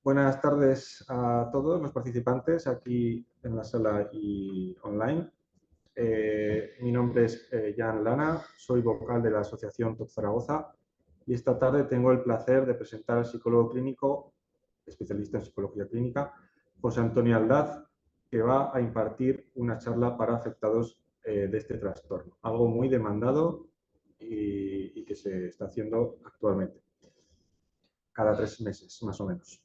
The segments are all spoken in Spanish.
Buenas tardes a todos los participantes aquí en la sala y online. Mi nombre es Jan Lana, soy vocal de la Asociación TOC Zaragoza y esta tarde tengo el placer de presentar al psicólogo clínico, especialista en psicología clínica, José Antonio Aldaz, que va a impartir una charla para afectados de este trastorno, algo muy demandado y que se está haciendo actualmente, cada 3 meses más o menos.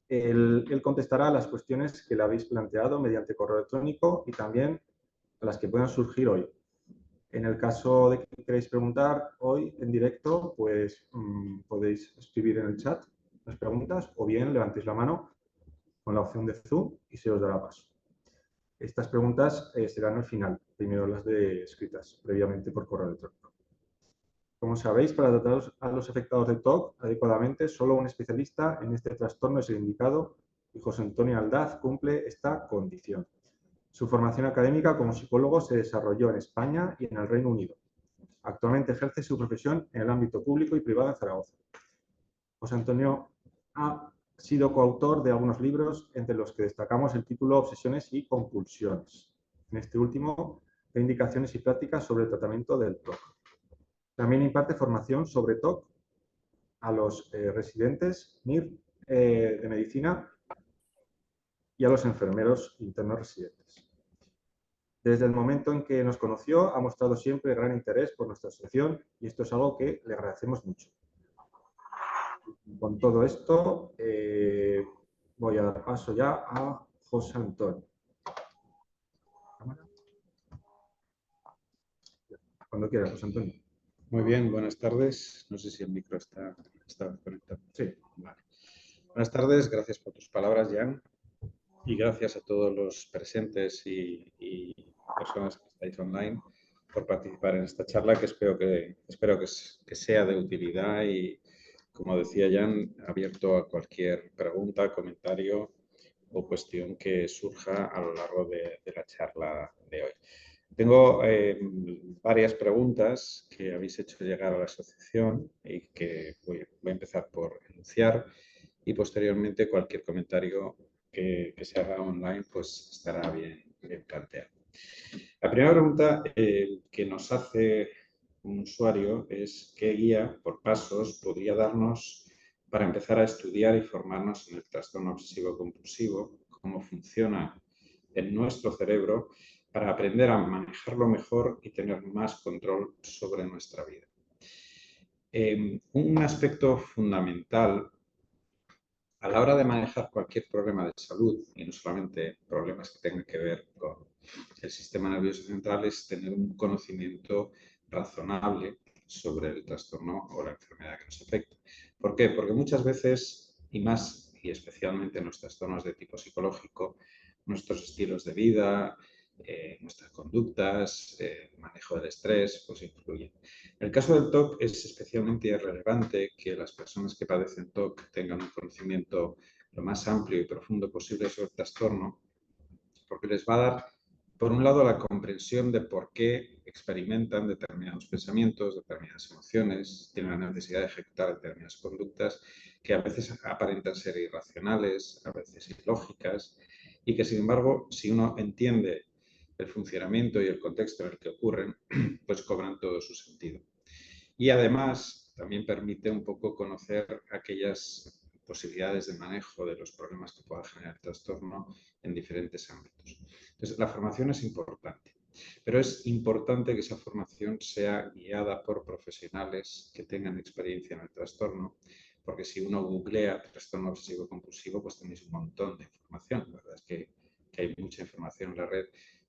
Él contestará a las cuestiones que le habéis planteado mediante correo electrónico y también a las que puedan surgir hoy. En el caso de que queráis preguntar hoy en directo, pues podéis escribir en el chat las preguntas o bien levantéis la mano con la opción de Zoom y se os dará paso. Estas preguntas serán al final, primero las de escritas previamente por correo electrónico. Como sabéis, para tratar a los afectados de TOC adecuadamente, solo un especialista en este trastorno es el indicado y José Antonio Aldaz cumple esta condición. Su formación académica como psicólogo se desarrolló en España y en el Reino Unido. Actualmente ejerce su profesión en el ámbito público y privado en Zaragoza. José Antonio ha sido coautor de algunos libros, entre los que destacamos el título Obsesiones y compulsiones. En este último, da indicaciones y prácticas sobre el tratamiento del TOC. También imparte formación sobre TOC a los residentes MIR de medicina y a los enfermeros internos residentes. Desde el momento en que nos conoció, ha mostrado siempre gran interés por nuestra asociación y esto es algo que le agradecemos mucho. Con todo esto, voy a dar paso ya a José Antonio. Cuando quiera, José Antonio. Muy bien, buenas tardes. No sé si el micro está conectado. Sí. Vale. Buenas tardes, gracias por tus palabras, Jan. Y gracias a todos los presentes y personas que estáis online por participar en esta charla que espero que sea de utilidad y, como decía Jan, abierto a cualquier pregunta, comentario o cuestión que surja a lo largo de la charla de hoy. Tengo varias preguntas que habéis hecho llegar a la asociación y que voy a empezar por enunciar y posteriormente cualquier comentario que se haga online pues estará bien planteado. La primera pregunta que nos hace un usuario es qué guía por pasos podría darnos para empezar a estudiar y formarnos en el trastorno obsesivo-compulsivo, cómo funciona en nuestro cerebro para aprender a manejarlo mejor y tener más control sobre nuestra vida. Un aspecto fundamental a la hora de manejar cualquier problema de salud, y no solamente problemas que tengan que ver con el sistema nervioso central, es tener un conocimiento razonable sobre el trastorno o la enfermedad que nos afecta. ¿Por qué? Porque muchas veces, y especialmente en los trastornos de tipo psicológico, nuestros estilos de vida, nuestras conductas, el manejo del estrés, pues influyen. En el caso del TOC es especialmente relevante que las personas que padecen TOC tengan un conocimiento lo más amplio y profundo posible sobre el trastorno, porque les va a dar, por un lado, la comprensión de por qué experimentan determinados pensamientos, determinadas emociones, tienen la necesidad de ejecutar determinadas conductas que a veces aparentan ser irracionales, a veces ilógicas, y que, sin embargo, si uno entiende el funcionamiento y el contexto en el que ocurren, pues cobran todo su sentido. Y además también permite un poco conocer aquellas posibilidades de manejo de los problemas que pueda generar el trastorno en diferentes ámbitos. Entonces, la formación es importante, pero es importante que esa formación sea guiada por profesionales que tengan experiencia en el trastorno, porque si uno googlea trastorno obsesivo-compulsivo, pues tenéis un montón de información. La verdad es que hay mucha información en la red,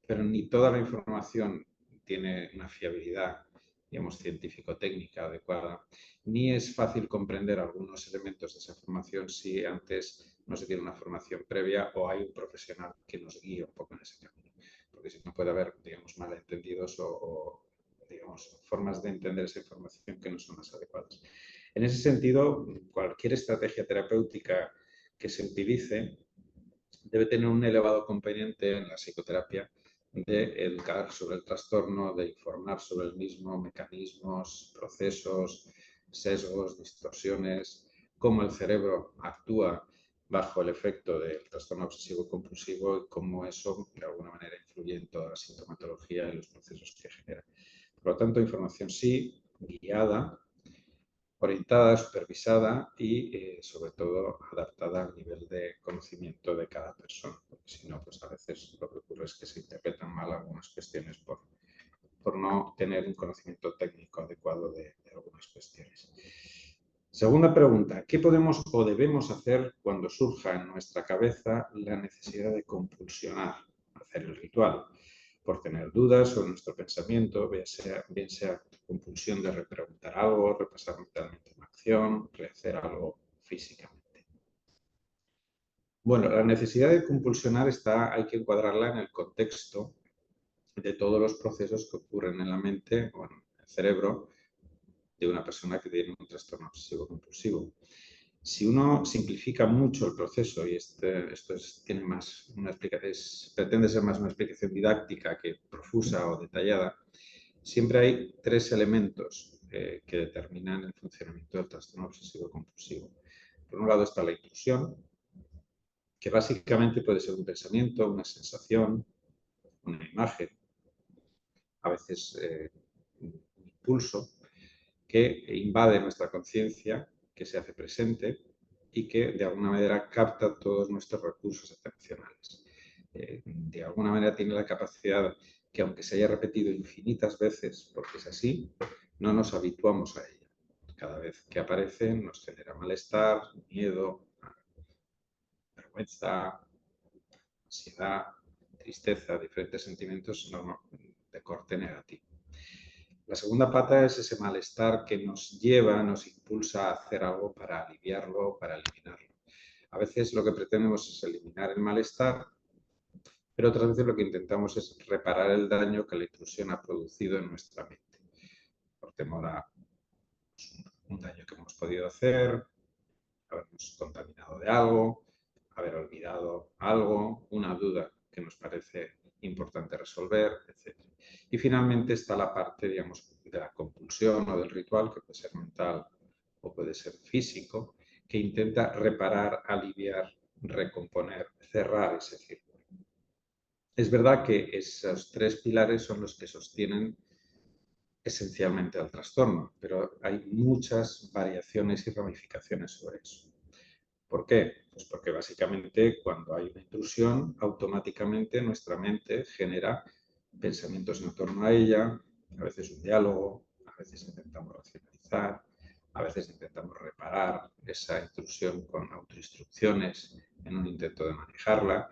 pero ni toda la información tiene una fiabilidad, digamos, científico-técnica adecuada, ni es fácil comprender algunos elementos de esa formación si antes no se tiene una formación previa o hay un profesional que nos guíe un poco en ese camino. Porque si no puede haber, digamos, malentendidos o digamos, formas de entender esa información que no son las adecuadas. En ese sentido, cualquier estrategia terapéutica que se utilice debe tener un elevado componente en la psicoterapia de educar sobre el trastorno, de informar sobre el mismo, mecanismos, procesos, sesgos, distorsiones, cómo el cerebro actúa bajo el efecto del trastorno obsesivo compulsivo y cómo eso de alguna manera influye en toda la sintomatología y los procesos que genera. Por lo tanto, información sí, guiada, orientada, supervisada y sobre todo adaptada al nivel de conocimiento de cada persona, porque si no, pues a veces lo que ocurre es que se interpretan mal algunas cuestiones por no tener un conocimiento técnico adecuado de algunas cuestiones. Segunda pregunta, ¿qué podemos o debemos hacer cuando surja en nuestra cabeza la necesidad de compulsionar, hacer el ritual? Por tener dudas sobre nuestro pensamiento, bien sea compulsión de repreguntar algo, repasar mentalmente una acción, rehacer algo físicamente. Bueno, la necesidad de compulsionar hay que encuadrarla en el contexto de todos los procesos que ocurren en la mente o en el cerebro de una persona que tiene un trastorno obsesivo compulsivo. Si uno simplifica mucho el proceso, y tiene más pretende ser más una explicación didáctica que profusa o detallada, siempre hay tres elementos que determinan el funcionamiento del trastorno obsesivo compulsivo. Por un lado está la intrusión, que básicamente puede ser un pensamiento, una sensación, una imagen, a veces un impulso, que invade nuestra conciencia, que se hace presente y que de alguna manera capta todos nuestros recursos atencionales. De alguna manera tiene la capacidad que, aunque se haya repetido infinitas veces, porque es así, no nos habituamos a ella. Cada vez que aparece nos genera malestar, miedo, vergüenza, ansiedad, tristeza, diferentes sentimientos de corte negativo. La segunda pata es ese malestar que nos impulsa a hacer algo para aliviarlo, para eliminarlo. A veces lo que pretendemos es eliminar el malestar, pero otras veces lo que intentamos es reparar el daño que la intrusión ha producido en nuestra mente. Por temor a un daño que hemos podido hacer, habernos contaminado de algo, haber olvidado algo, una duda que nos parece importante resolver, etc. Y finalmente está la parte, digamos, de la compulsión o del ritual, que puede ser mental o puede ser físico, que intenta reparar, aliviar, recomponer, cerrar ese círculo. Es verdad que esos tres pilares son los que sostienen esencialmente al trastorno, pero hay muchas variaciones y ramificaciones sobre eso. ¿Por qué? Pues porque básicamente cuando hay una intrusión, automáticamente nuestra mente genera pensamientos en torno a ella, a veces un diálogo, a veces intentamos racionalizar, a veces intentamos reparar esa intrusión con autoinstrucciones en un intento de manejarla.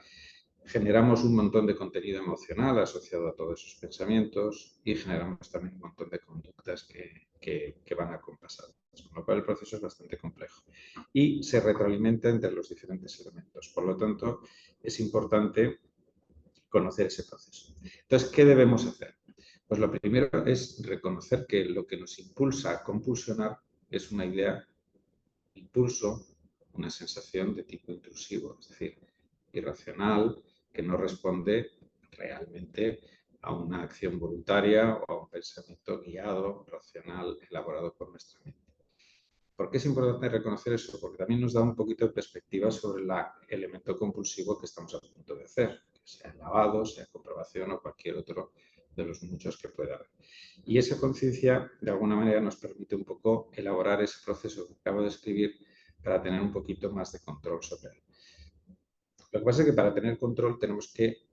Generamos un montón de contenido emocional asociado a todos esos pensamientos y generamos también un montón de conductas que van acompasadas, con lo cual el proceso es bastante complejo y se retroalimenta entre los diferentes elementos. Por lo tanto, es importante conocer ese proceso. Entonces, ¿qué debemos hacer? Pues lo primero es reconocer que lo que nos impulsa a compulsionar es una idea, impulso, una sensación de tipo intrusivo, es decir, irracional, que no responde realmente a una acción voluntaria o a un pensamiento guiado, racional, elaborado por nuestra mente. ¿Por qué es importante reconocer eso? Porque también nos da un poquito de perspectiva sobre el elemento compulsivo que estamos a punto de hacer, sea lavado, sea comprobación o cualquier otro de los muchos que pueda haber. Y esa conciencia, de alguna manera, nos permite un poco elaborar ese proceso que acabo de escribir para tener un poquito más de control sobre él. Lo que pasa es que para tener control tenemos que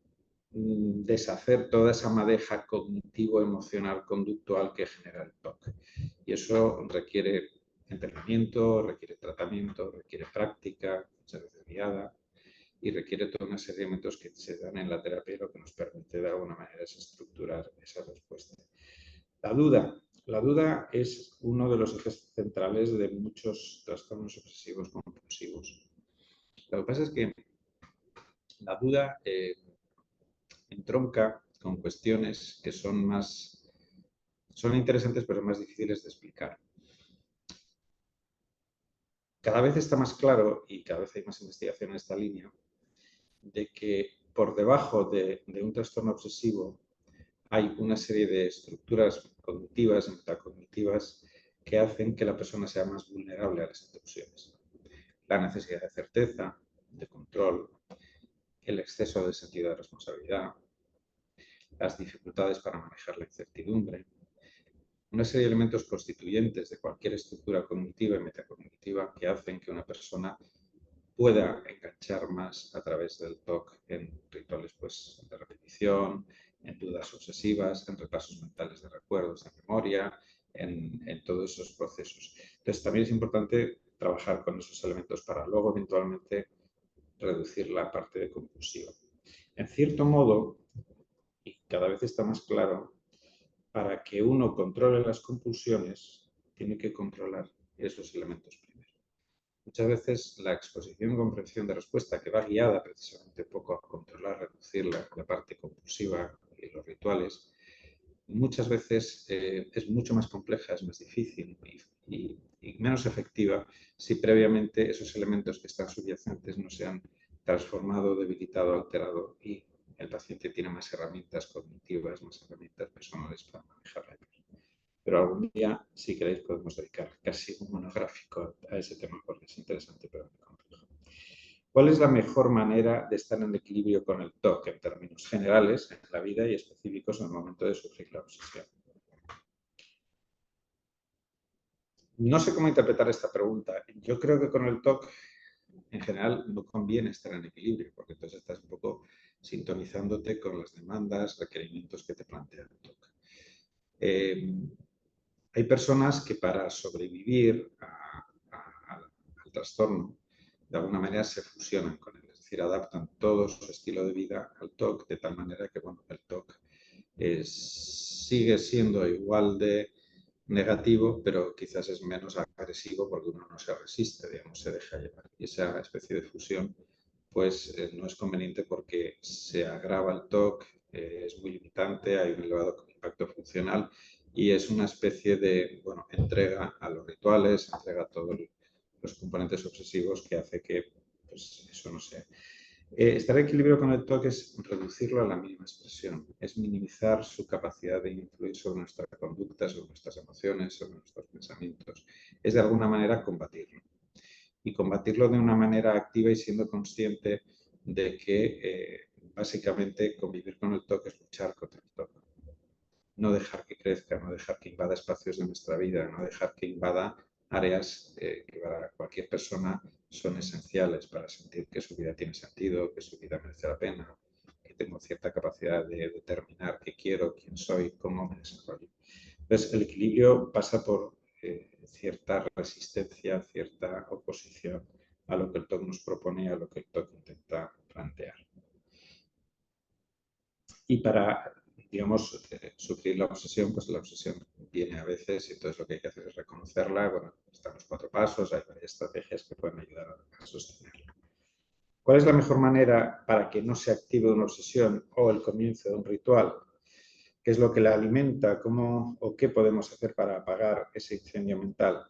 deshacer toda esa madeja cognitivo-emocional conductual que genera el TOC. Y eso requiere entrenamiento, requiere tratamiento, requiere práctica, muchas veces guiada, y requiere toda una serie de elementos que se dan en la terapia, lo que nos permite de alguna manera es estructurar esa respuesta. La duda es uno de los ejes centrales de muchos trastornos obsesivos compulsivos. Lo que pasa es que la duda entronca con cuestiones que son interesantes pero más difíciles de explicar. Cada vez está más claro, y cada vez hay más investigación en esta línea, de que por debajo de un trastorno obsesivo hay una serie de estructuras cognitivas, metacognitivas, que hacen que la persona sea más vulnerable a las intrusiones. La necesidad de certeza, de control, el exceso de sentido de responsabilidad, las dificultades para manejar la incertidumbre, una serie de elementos constituyentes de cualquier estructura cognitiva y metacognitiva que hacen que una persona pueda enganchar más a través del TOC en rituales pues, de repetición, en dudas obsesivas, en repasos mentales de recuerdos, de memoria, en todos esos procesos. Entonces, también es importante trabajar con esos elementos para luego eventualmente reducir la parte de compulsiva. En cierto modo, y cada vez está más claro, para que uno controle las compulsiones, tiene que controlar esos elementos primero. Muchas veces la exposición y comprensión de respuesta, que va guiada precisamente un poco a controlar, reducir la parte compulsiva y los rituales, muchas veces es mucho más compleja, es más difícil y menos efectiva si previamente esos elementos que están subyacentes no se han transformado, debilitado, alterado y el paciente tiene más herramientas cognitivas, más herramientas personales para manejarla. Pero algún día, si queréis, podemos dedicar casi un monográfico a ese tema porque es interesante pero muy complejo. ¿Cuál es la mejor manera de estar en equilibrio con el TOC en términos generales en la vida y específicos en el momento de sufrir la obsesión? No sé cómo interpretar esta pregunta. Yo creo que con el TOC en general no conviene estar en equilibrio porque entonces estás un poco sintonizándote con las demandas, requerimientos que te plantea el TOC. Hay personas que para sobrevivir al trastorno, de alguna manera se fusionan con él, es decir, adaptan todo su estilo de vida al TOC, de tal manera que bueno, el TOC sigue siendo igual de negativo, pero quizás es menos agresivo porque uno no se resiste, digamos, se deja llevar. Y esa especie de fusión pues no es conveniente porque se agrava el TOC, es muy limitante, hay un elevado impacto funcional y es una especie de bueno, entrega a los rituales, entrega a todos los componentes obsesivos que hace que pues, eso no sea. Estar en equilibrio con el TOC es reducirlo a la mínima expresión, es minimizar su capacidad de influir sobre nuestra conducta, sobre nuestras emociones, sobre nuestros pensamientos. Es de alguna manera combatirlo. Y combatirlo de una manera activa y siendo consciente de que básicamente convivir con el TOC es luchar contra el TOC. No dejar que crezca, no dejar que invada espacios de nuestra vida, no dejar que invada áreas que para cualquier persona son esenciales para sentir que su vida tiene sentido, que su vida merece la pena, que tengo cierta capacidad de determinar qué quiero, quién soy, cómo me desarrollo. Entonces, el equilibrio pasa por cierta resistencia, cierta oposición a lo que el TOC nos propone y a lo que el TOC intenta plantear. Y para, digamos, sufrir la obsesión, pues la obsesión viene a veces y entonces lo que hay que hacer es reconocerla. Bueno, están los 4 pasos, hay varias estrategias que pueden ayudar a sostenerla. ¿Cuál es la mejor manera para que no se active una obsesión o el comienzo de un ritual? ¿Qué es lo que la alimenta? ¿Cómo o qué podemos hacer para apagar ese incendio mental?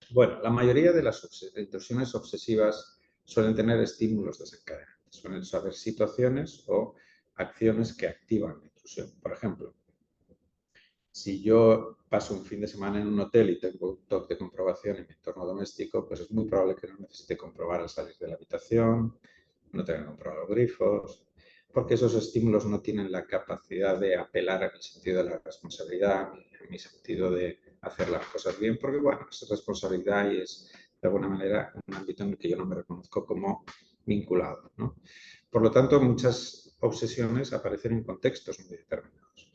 Bueno, la mayoría de las intrusiones obsesivas suelen tener estímulos desencadenantes, suelen haber situaciones o acciones que activan la intrusión. Por ejemplo, si yo paso un fin de semana en un hotel y tengo un TOC de comprobación en mi entorno doméstico, pues es muy probable que no necesite comprobar al salir de la habitación, no tenga que comprobar los grifos, porque esos estímulos no tienen la capacidad de apelar a mi sentido de la responsabilidad, a mi sentido de hacer las cosas bien, porque bueno, es responsabilidad y es de alguna manera un ámbito en el que yo no me reconozco como vinculado, ¿no? Por lo tanto, muchas obsesiones aparecen en contextos muy determinados.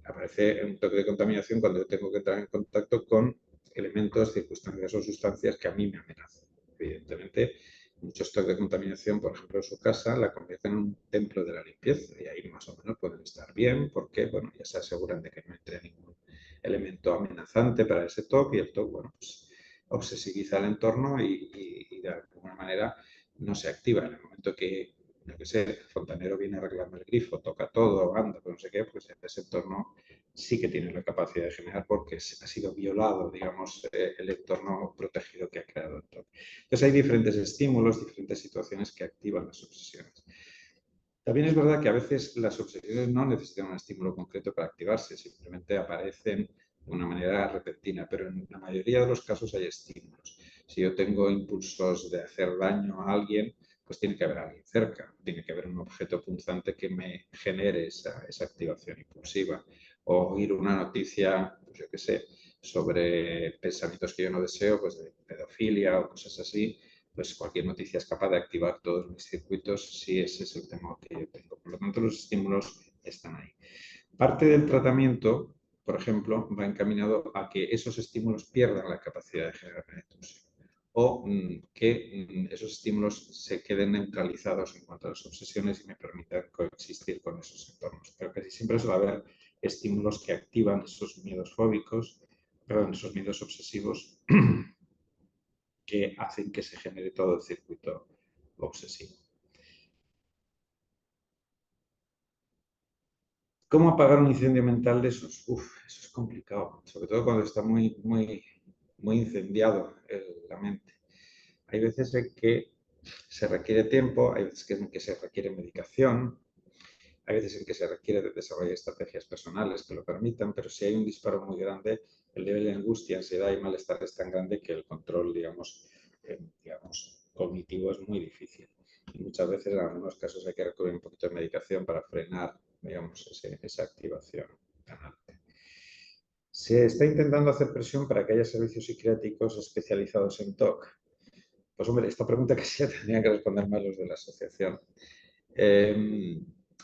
Aparece un toque de contaminación cuando yo tengo que entrar en contacto con elementos, circunstancias o sustancias que a mí me amenazan. Evidentemente, muchos toques de contaminación, por ejemplo, en su casa, la convierten en un templo de la limpieza y ahí más o menos pueden estar bien porque, bueno, ya se aseguran de que no entre ningún elemento amenazante para ese TOC y el TOC, bueno, pues obsesiviza el entorno y de alguna manera no se activa. En el momento que, yo que sé, el fontanero viene a arreglarme el grifo, toca todo, anda, pero no sé qué, pues ese entorno sí que tiene la capacidad de generar porque ha sido violado, digamos, el entorno protegido que ha creado el TOC. Entonces hay diferentes estímulos, diferentes situaciones que activan las obsesiones. También es verdad que a veces las obsesiones no necesitan un estímulo concreto para activarse, simplemente aparecen de una manera repentina, pero en la mayoría de los casos hay estímulos. Si yo tengo impulsos de hacer daño a alguien, pues tiene que haber alguien cerca, tiene que haber un objeto punzante que me genere esa activación impulsiva. O oír una noticia, pues yo qué sé, sobre pensamientos que yo no deseo, pues de pedofilia o cosas así, pues cualquier noticia es capaz de activar todos mis circuitos si ese es el temor que yo tengo. Por lo tanto, los estímulos están ahí. Parte del tratamiento, por ejemplo, va encaminado a que esos estímulos pierdan la capacidad de generar intrusión o que esos estímulos se queden neutralizados en cuanto a las obsesiones y me permitan coexistir con esos entornos. Pero casi siempre suele haber estímulos que activan esos miedos fóbicos, perdón, esos miedos obsesivos que hacen que se genere todo el circuito obsesivo. ¿Cómo apagar un incendio mental de esos? Eso es complicado, sobre todo cuando está muy incendiado la mente. Hay veces en que se requiere tiempo, hay veces en que se requiere medicación, hay veces en que se requiere desarrollar estrategias personales que lo permitan, pero si hay un disparo muy grande, el nivel de angustia, ansiedad y malestar es tan grande que el control, digamos, cognitivo es muy difícil. Y muchas veces, en algunos casos, hay que recurrir un poquito de medicación para frenar, digamos, esa activación tan alta. Se está intentando hacer presión para que haya servicios psiquiátricos especializados en TOC. Pues hombre, esta pregunta casi ya tendrían que responder más los de la asociación.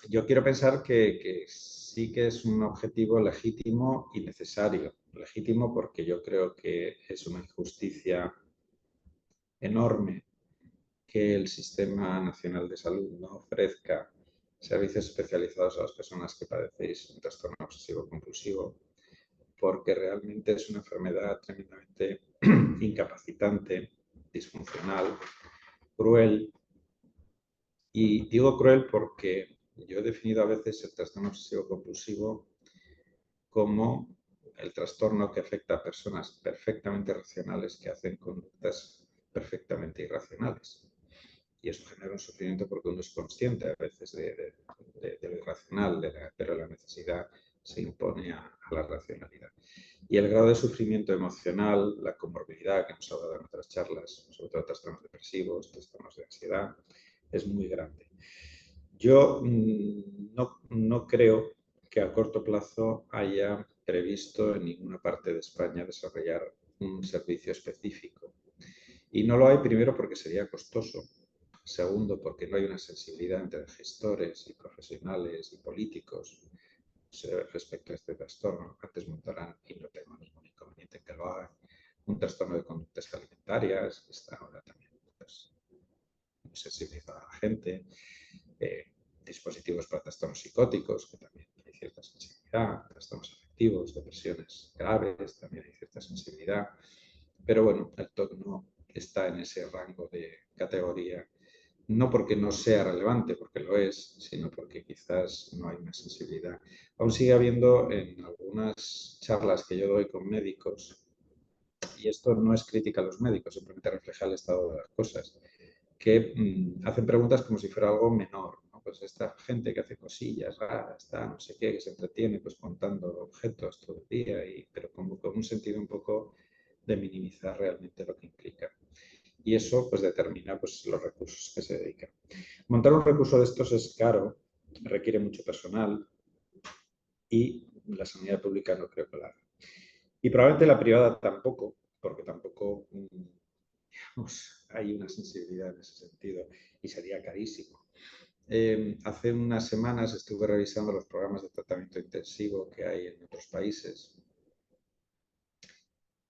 Yo quiero pensar que sí que es un objetivo legítimo y necesario. Legítimo porque yo creo que es una injusticia enorme que el Sistema Nacional de Salud no ofrezca servicios especializados a las personas que padecéis un trastorno obsesivo compulsivo, porque realmente es una enfermedad tremendamente incapacitante, disfuncional, cruel. Y digo cruel porque yo he definido a veces el trastorno obsesivo compulsivo como el trastorno que afecta a personas perfectamente racionales que hacen conductas perfectamente irracionales. Y eso genera un sufrimiento porque uno es consciente a veces de lo irracional, pero la necesidad se impone a la racionalidad. Y el grado de sufrimiento emocional, la comorbilidad que hemos hablado en otras charlas, sobre todo trastornos depresivos, trastornos de ansiedad, es muy grande. Yo no creo que a corto plazo haya previsto en ninguna parte de España desarrollar un servicio específico. Y no lo hay primero porque sería costoso. Segundo, porque no hay una sensibilidad entre gestores y profesionales y políticos respecto a este trastorno. Antes montarán, y no tengo ningún inconveniente en que lo hagan, un trastorno de conductas alimentarias, que está ahora también pues, muy sensibilizado a la gente, dispositivos para trastornos psicóticos, que también hay cierta sensibilidad, trastornos afectivos, depresiones graves, también hay cierta sensibilidad, pero bueno, el TOC no está en ese rango de categoría, no porque no sea relevante, porque lo es, sino porque quizás no hay una sensibilidad. Aún sigue habiendo en algunas charlas que yo doy con médicos, y esto no es crítica a los médicos, simplemente refleja el estado de las cosas, que hacen preguntas como si fuera algo menor, ¿no? Pues esta gente que hace cosillas raras, no sé qué, que se entretiene pues contando objetos todo el día, pero como con un sentido un poco de minimizar realmente lo que implica. Y eso pues determina pues, los recursos que se dedican. Montar un recurso de estos es caro, requiere mucho personal y la sanidad pública no creo que lo haga. Y probablemente la privada tampoco, porque tampoco digamos, hay una sensibilidad en ese sentido y sería carísimo. Hace unas semanas estuve revisando los programas de tratamiento intensivo que hay en otros países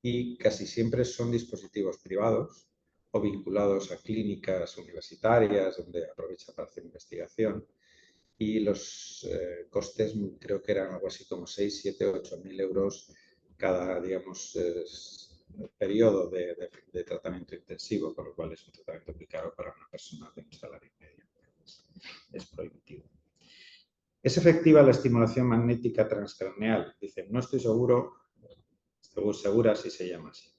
y casi siempre son dispositivos privados o vinculados a clínicas universitarias donde aprovecha para hacer investigación y los costes creo que eran algo así como 6, 7, 8 mil euros cada, digamos, periodo de tratamiento intensivo, con lo cual es un tratamiento muy caro para una persona de un salario medio. Es prohibitivo. ¿Es efectiva la estimulación magnética transcraneal? Dicen, no estoy segura si se llama así.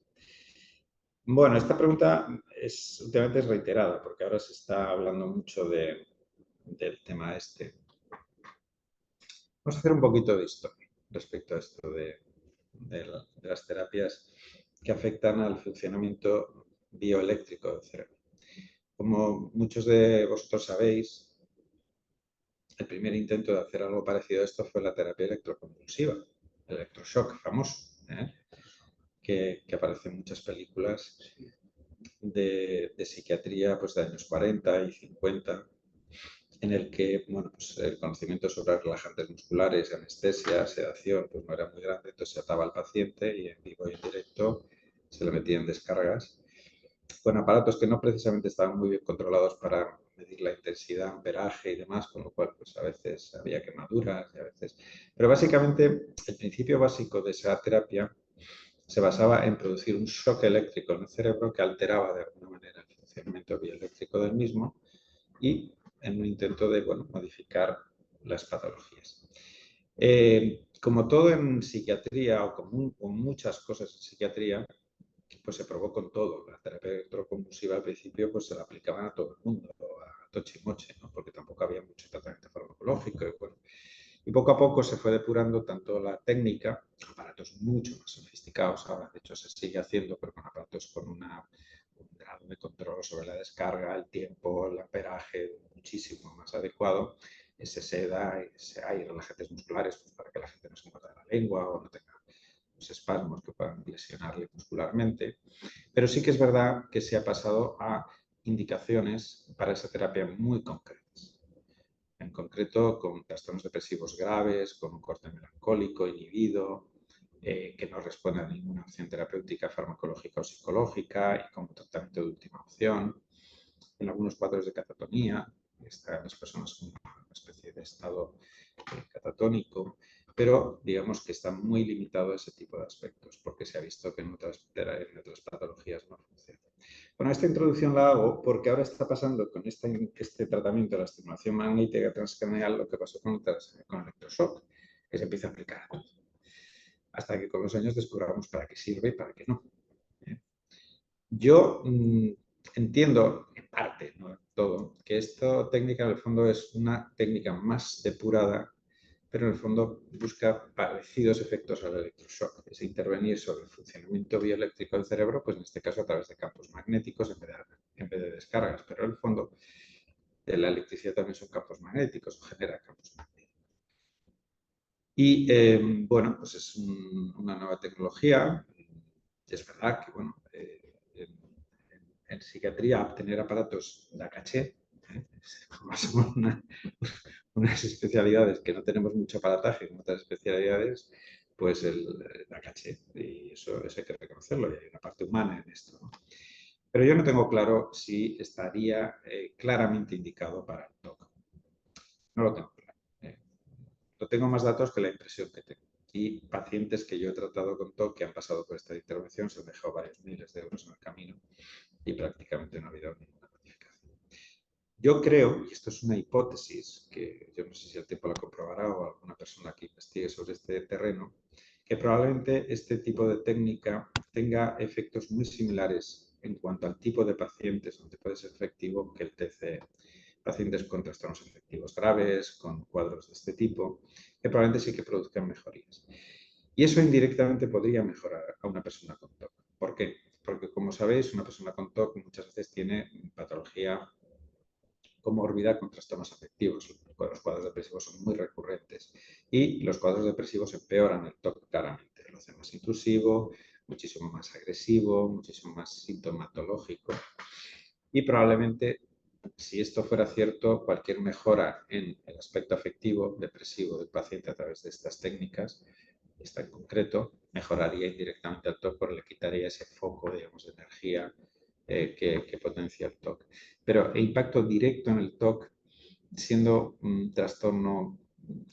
Bueno, esta pregunta últimamente es reiterada porque ahora se está hablando mucho del tema este. Vamos a hacer un poquito de historia respecto a esto de las terapias que afectan al funcionamiento bioeléctrico del cerebro. Como muchos de vosotros sabéis, el primer intento de hacer algo parecido a esto fue la terapia electroconvulsiva, el electroshock famoso, que aparece en muchas películas de psiquiatría pues, de años 40 y 50, en el que bueno, pues, el conocimiento sobre relajantes musculares, anestesia, sedación, pues no era muy grande, entonces se ataba al paciente y en vivo y en directo se le metían descargas con aparatos que no precisamente estaban muy bien controlados para medir la intensidad, amperaje y demás, con lo cual pues a veces había quemaduras y a veces... Pero básicamente el principio básico de esa terapia se basaba en producir un shock eléctrico en el cerebro que alteraba de alguna manera el funcionamiento bioeléctrico del mismo y en un intento de bueno, modificar las patologías. Como todo en psiquiatría o con muchas cosas en psiquiatría, pues se probó con todo. La terapia electroconvulsiva al principio pues se la aplicaban a todo el mundo, a tochimoche, ¿no? Porque tampoco había mucho tratamiento farmacológico. Y poco a poco se fue depurando tanto la técnica, aparatos mucho más sofisticados, ahora de hecho se sigue haciendo, pero con aparatos con un grado de control sobre la descarga, el tiempo, el amperaje muchísimo más adecuado. Se seda, hay relajantes musculares pues, para que la gente no se muerda la lengua o no tenga los espasmos que puedan lesionarle muscularmente. Pero sí que es verdad que se ha pasado a indicaciones para esa terapia muy concretas. En concreto, con trastornos depresivos graves, con un corte melancólico inhibido, que no responde a ninguna opción terapéutica, farmacológica o psicológica, y como tratamiento de última opción. En algunos cuadros de catatonía, están las personas con una especie de estado catatónico, pero digamos que está muy limitado a ese tipo de aspectos, porque se ha visto que en otras patologías no funciona. Bueno, esta introducción la hago porque ahora está pasando con este tratamiento de la estimulación magnética transcranial lo que pasó con el electroshock, que se empieza a aplicar a todo. Hasta que con los años descubramos para qué sirve y para qué no. Yo entiendo, en parte, no en todo, que esta técnica en el fondo es una técnica más depurada, pero en el fondo busca parecidos efectos al electroshock, es intervenir sobre el funcionamiento bioeléctrico del cerebro, pues en este caso a través de campos magnéticos en vez de descargas, pero en el fondo la electricidad también son campos magnéticos, genera campos magnéticos. Y bueno, pues es una nueva tecnología. Es verdad que bueno, en psiquiatría obtener aparatos da caché, como somos unas especialidades que no tenemos mucho aparataje en otras especialidades, pues da caché y eso hay que reconocerlo y hay una parte humana en esto, ¿no? Pero yo no tengo claro si estaría claramente indicado para el TOC. No lo tengo claro. No tengo más datos que la impresión que tengo. Y pacientes que yo he tratado con TOC que han pasado por esta intervención se han dejado varios miles de euros en el camino y prácticamente no ha habido ninguna modificación. Yo creo, y esto es una hipótesis, que yo no sé si el tiempo la comprobará o alguna persona que investigue sobre este terreno, que probablemente este tipo de técnica tenga efectos muy similares en cuanto al tipo de pacientes donde puede ser efectivo que el TCE. Pacientes con trastornos afectivos graves, con cuadros de este tipo, que probablemente sí que produzcan mejorías. Y eso indirectamente podría mejorar a una persona con TOC. ¿Por qué? Porque, como sabéis, una persona con TOC muchas veces tiene patología comórbida con trastornos afectivos. Los cuadros depresivos son muy recurrentes y los cuadros depresivos empeoran el TOC claramente. Lo hace más intrusivo, muchísimo más agresivo, muchísimo más sintomatológico y probablemente, si esto fuera cierto, cualquier mejora en el aspecto afectivo depresivo del paciente a través de estas técnicas, esta en concreto, mejoraría indirectamente el TOC porque le quitaría ese foco, digamos, de energía que potencia el TOC. Pero el impacto directo en el TOC, siendo un trastorno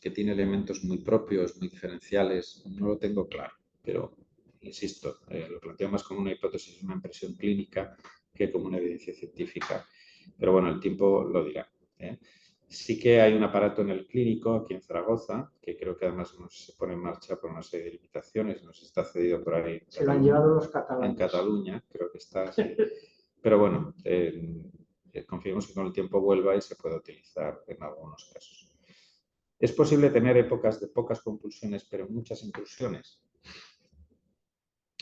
que tiene elementos muy propios, muy diferenciales, no lo tengo claro, pero insisto, lo planteo más como una hipótesis, una impresión clínica que como una evidencia científica. Pero bueno, el tiempo lo dirá. Sí que hay un aparato en el clínico aquí en Zaragoza, que creo que además no se pone en marcha por una serie de limitaciones, nos está cedido por ahí. Se lo han llevado los catalanes. En Cataluña, creo que está así. Pero bueno, confiemos que con el tiempo vuelva y se pueda utilizar en algunos casos. ¿Es posible tener épocas de pocas compulsiones pero muchas impulsiones?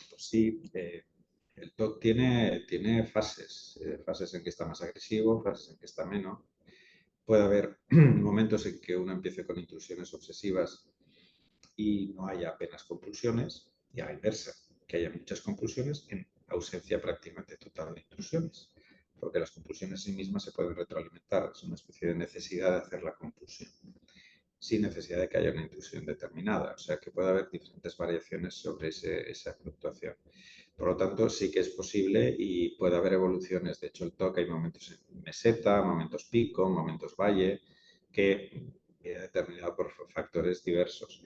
Pues sí, el TOC tiene fases, fases en que está más agresivo, fases en que está menos. Puede haber momentos en que uno empiece con intrusiones obsesivas y no haya apenas compulsiones, y a la inversa, que haya muchas compulsiones en ausencia prácticamente total de intrusiones, porque las compulsiones en sí mismas se pueden retroalimentar, es una especie de necesidad de hacer la compulsión, sin necesidad de que haya una intrusión determinada, o sea que puede haber diferentes variaciones sobre esa fluctuación. Por lo tanto, sí que es posible y puede haber evoluciones. De hecho, el TOC hay momentos en meseta, momentos pico, momentos valle, que viene determinado por factores diversos.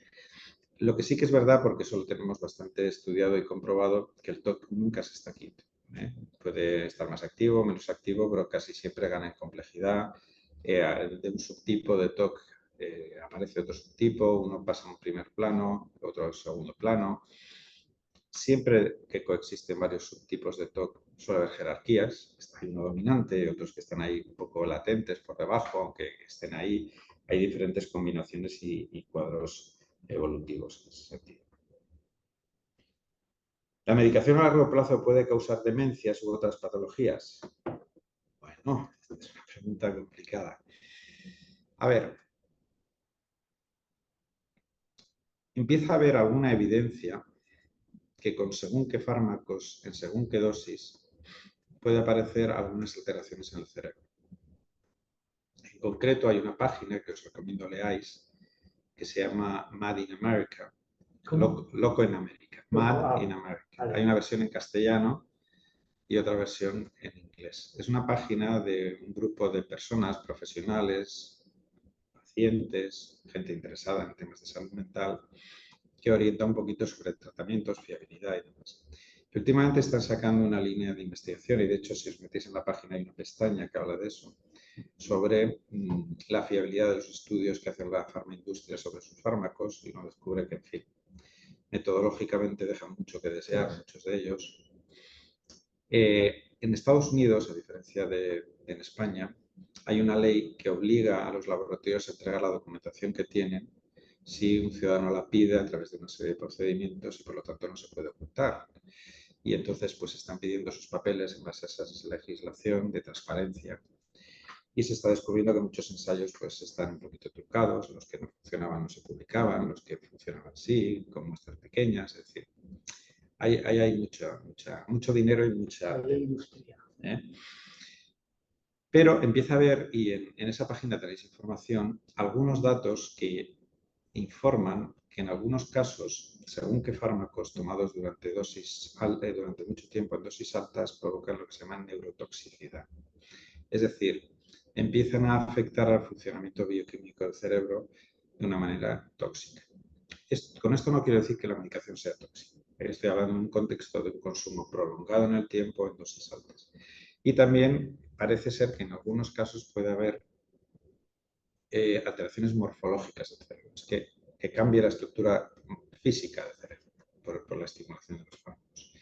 Lo que sí que es verdad, porque eso lo tenemos bastante estudiado y comprobado, que el TOC nunca se está quieto. Puede estar más activo, menos activo, pero casi siempre gana en complejidad. De un subtipo de TOC aparece otro subtipo, uno pasa a un primer plano, otro a un segundo plano. Siempre que coexisten varios subtipos de TOC suele haber jerarquías, está ahí uno dominante y otros que están ahí un poco latentes por debajo, aunque estén ahí, hay diferentes combinaciones y cuadros evolutivos en ese sentido. ¿La medicación a largo plazo puede causar demencias u otras patologías? Bueno, esta es una pregunta complicada. A ver, empieza a haber alguna evidencia que con según qué fármacos, en según qué dosis, puede aparecer algunas alteraciones en el cerebro. En concreto, hay una página que os recomiendo leáis que se llama Mad in America, Loco en América. Mad in America. Hay una versión en castellano y otra versión en inglés. Es una página de un grupo de personas profesionales, pacientes, gente interesada en temas de salud mental, que orienta un poquito sobre tratamientos, fiabilidad y demás. Y últimamente están sacando una línea de investigación y de hecho si os metéis en la página hay una pestaña que habla de eso, sobre la fiabilidad de los estudios que hace la farmaindustria sobre sus fármacos y uno descubre que, en fin, metodológicamente dejan mucho que desear, muchos de ellos. En Estados Unidos, a diferencia de en España, hay una ley que obliga a los laboratorios a entregar la documentación que tienen si un ciudadano la pide a través de una serie de procedimientos y por lo tanto no se puede ocultar. Y entonces pues están pidiendo sus papeles en base a esa legislación de transparencia. Y se está descubriendo que muchos ensayos pues están un poquito trucados, los que no funcionaban no se publicaban, los que funcionaban sí, con muestras pequeñas, es decir, hay mucho dinero y mucha industria. Pero empieza a haber, y en esa página tenéis información, algunos datos que informan que en algunos casos, según qué fármacos tomados durante mucho tiempo en dosis altas, provocan lo que se llama neurotoxicidad. Es decir, empiezan a afectar al funcionamiento bioquímico del cerebro de una manera tóxica. Con esto no quiero decir que la medicación sea tóxica. Estoy hablando en un contexto de un consumo prolongado en el tiempo en dosis altas. Y también parece ser que en algunos casos puede haber alteraciones morfológicas del cerebro, es que cambie la estructura física del cerebro por la estimulación de los fármacos.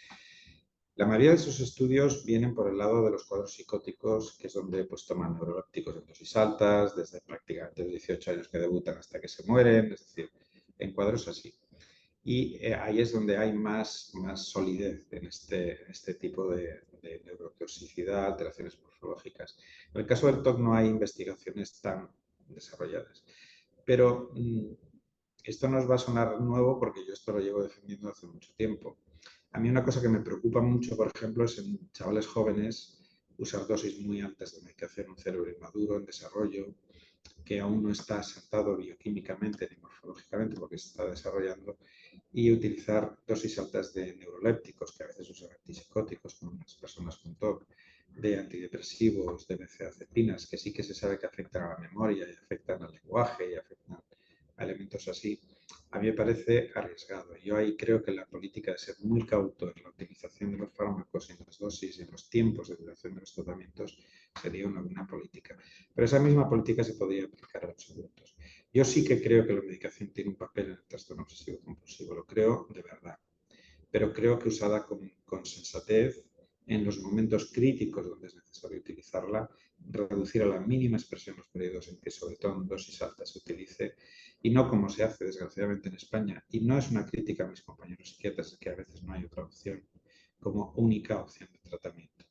La mayoría de esos estudios vienen por el lado de los cuadros psicóticos, que es donde pues, toman neurolépticos en dosis altas, desde prácticamente los 18 años que debutan hasta que se mueren, es decir, en cuadros así. Y ahí es donde hay más solidez en este tipo de neurotoxicidad, alteraciones morfológicas. En el caso del TOC no hay investigaciones tan desarrolladas. Pero esto nos va a sonar nuevo porque yo esto lo llevo defendiendo hace mucho tiempo. A mí una cosa que me preocupa mucho, por ejemplo, es en chavales jóvenes usar dosis muy altas de medicación, un cerebro inmaduro, en desarrollo, que aún no está asentado bioquímicamente ni morfológicamente porque se está desarrollando, y utilizar dosis altas de neurolépticos, que a veces usan antipsicóticos con las personas con TOC, de antidepresivos, de benzodiazepinas, que sí que se sabe que afectan a la memoria y afectan al lenguaje y afectan a elementos así, a mí me parece arriesgado. Yo ahí creo que la política de ser muy cauto en la utilización de los fármacos, en las dosis, en los tiempos de duración de los tratamientos, sería una buena política. Pero esa misma política se podría aplicar a los adultos. Yo sí que creo que la medicación tiene un papel en el trastorno obsesivo compulsivo, lo creo de verdad. Pero creo que usada con sensatez, en los momentos críticos donde es necesario utilizarla, reducir a la mínima expresión los periodos en que, sobre todo en dosis altas, se utilice, y no como se hace desgraciadamente en España. Y no es una crítica a mis compañeros psiquiatras, es que a veces no hay otra opción. como única opción de tratamiento.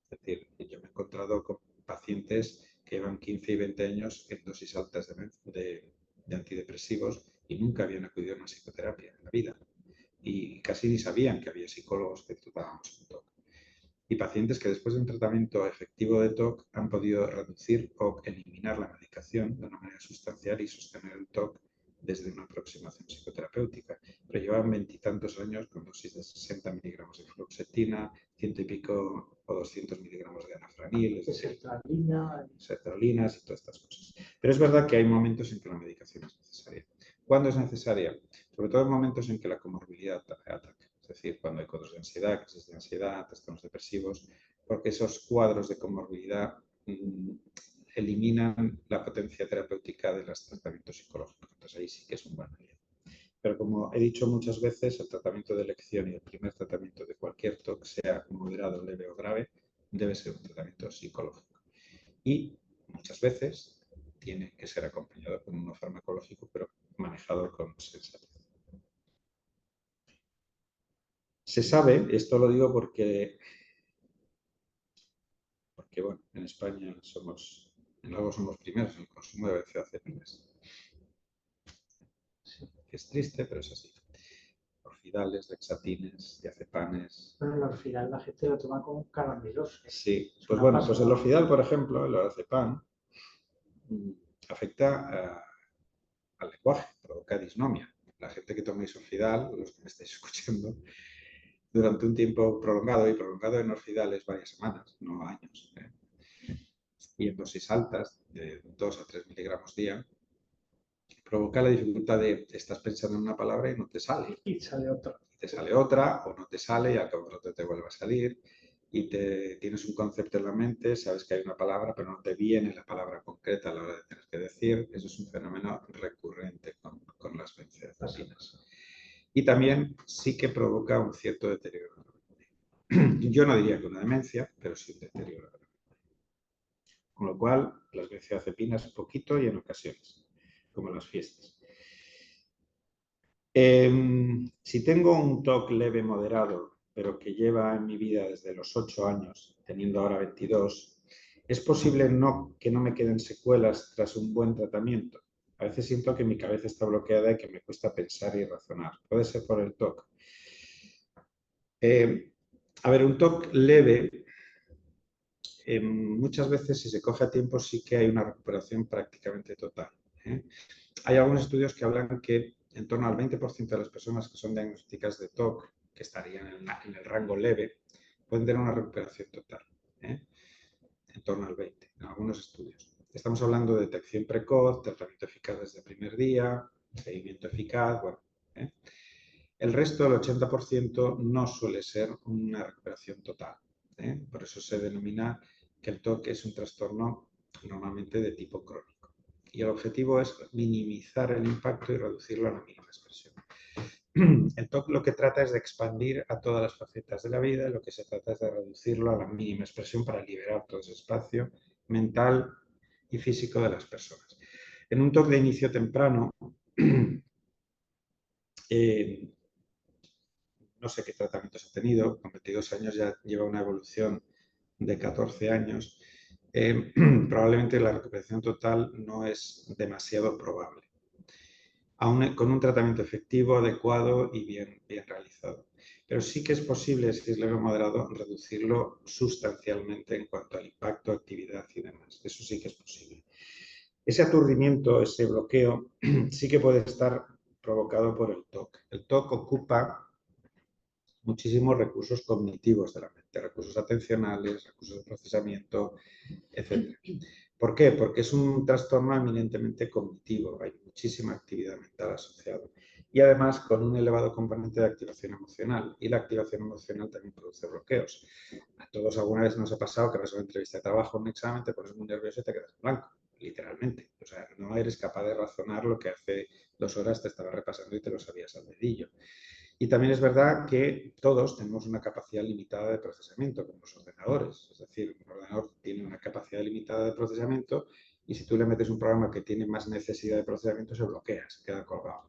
Es decir, yo me he encontrado con pacientes que llevan 15 y 20 años en dosis altas de antidepresivos y nunca habían acudido a una psicoterapia en la vida. Y casi ni sabían que había psicólogos que tratábamos con TOC. Y pacientes que después de un tratamiento efectivo de TOC han podido reducir o eliminar la medicación de una manera sustancial y sostener el TOC desde una aproximación psicoterapéutica. Pero llevan veintitantos años con dosis de 60 miligramos de fluoxetina, ciento y pico o 200 miligramos de anafranil, sertralinas y todas estas cosas. Pero es verdad que hay momentos en que la medicación es necesaria. ¿Cuándo es necesaria? Sobre todo en momentos en que la comorbilidad ataca. Es decir, cuando hay cuadros de ansiedad, crisis de ansiedad, trastornos depresivos, porque esos cuadros de comorbilidad eliminan la potencia terapéutica de los tratamientos psicológicos. Entonces ahí sí que es un buen aliado. Pero como he dicho muchas veces, el tratamiento de elección y el primer tratamiento de cualquier TOC, sea moderado, leve o grave, debe ser un tratamiento psicológico. Y muchas veces tiene que ser acompañado con uno farmacológico, pero manejado con sensatez. Se sabe, esto lo digo porque bueno, en España en algo somos primeros en el consumo de benzodiazepinas. Es triste, pero es así. Orfidales, lexatines, diazepanes. Bueno, el orfidal la gente lo toma como carameloso. Sí, pues bueno, pues el orfidal, por ejemplo, el lorazepam, afecta al lenguaje, provoca disnomia. La gente que tomáis orfidal, los que me estáis escuchando, durante un tiempo prolongado, y prolongado en orfidales varias semanas, no años, y en dosis altas, de 2 a 3 miligramos día, provoca la dificultad de estás pensando en una palabra y no te sale. Y sale otra. Y te sale otra, o no te sale y al cabo de rato te vuelve a salir. Y tienes un concepto en la mente, sabes que hay una palabra, pero no te viene la palabra concreta a la hora de tener que decir. Eso es un fenómeno recurrente con las benzodiazepinas. Y también sí que provoca un cierto deterioro. Yo no diría que una demencia, pero sí un deterioro. Con lo cual, las benzodiazepinas poquito y en ocasiones, como las fiestas. Si tengo un TOC leve moderado, pero que lleva en mi vida desde los 8 años, teniendo ahora 22, es posible que no me queden secuelas tras un buen tratamiento. A veces siento que mi cabeza está bloqueada y que me cuesta pensar y razonar. Puede ser por el TOC. A ver, un TOC leve, muchas veces si se coge a tiempo sí que hay una recuperación prácticamente total. Hay algunos estudios que hablan que en torno al 20% de las personas que son diagnósticas de TOC, que estarían en el rango leve, pueden tener una recuperación total. En torno al 20%, en algunos estudios. Estamos hablando de detección precoz, tratamiento eficaz desde el primer día, seguimiento eficaz, bueno. El resto, el 80%, no suele ser una recuperación total. Por eso se denomina que el TOC es un trastorno normalmente de tipo crónico. Y el objetivo es minimizar el impacto y reducirlo a la mínima expresión. El TOC lo que trata es de expandir a todas las facetas de la vida, lo que se trata es de reducirlo a la mínima expresión para liberar todo ese espacio mental y físico de las personas. En un TOC de inicio temprano, no sé qué tratamientos ha tenido, con 22 años ya lleva una evolución de 14 años, probablemente la recuperación total no es demasiado probable, aún con un tratamiento efectivo, adecuado y bien realizado. Pero sí que es posible, si es leve o moderado, reducirlo sustancialmente en cuanto al impacto, actividad y demás. Eso sí que es posible. Ese aturdimiento, ese bloqueo, sí que puede estar provocado por el TOC. El TOC ocupa muchísimos recursos cognitivos de la mente, recursos atencionales, recursos de procesamiento, etc. ¿Por qué? Porque es un trastorno eminentemente cognitivo, hay muchísima actividad mental asociada y además con un elevado componente de activación emocional, y la activación emocional también produce bloqueos. A todos alguna vez nos ha pasado que vas a una entrevista de trabajo, un examen, te pones muy nervioso y te quedas en blanco, literalmente. O sea, no eres capaz de razonar lo que hace 2 horas te estaba repasando y te lo sabías al dedillo. Y también es verdad que todos tenemos una capacidad limitada de procesamiento, como los ordenadores. Es decir, un ordenador tiene una capacidad limitada de procesamiento y si tú le metes un programa que tiene más necesidad de procesamiento, se bloquea, se queda colgado.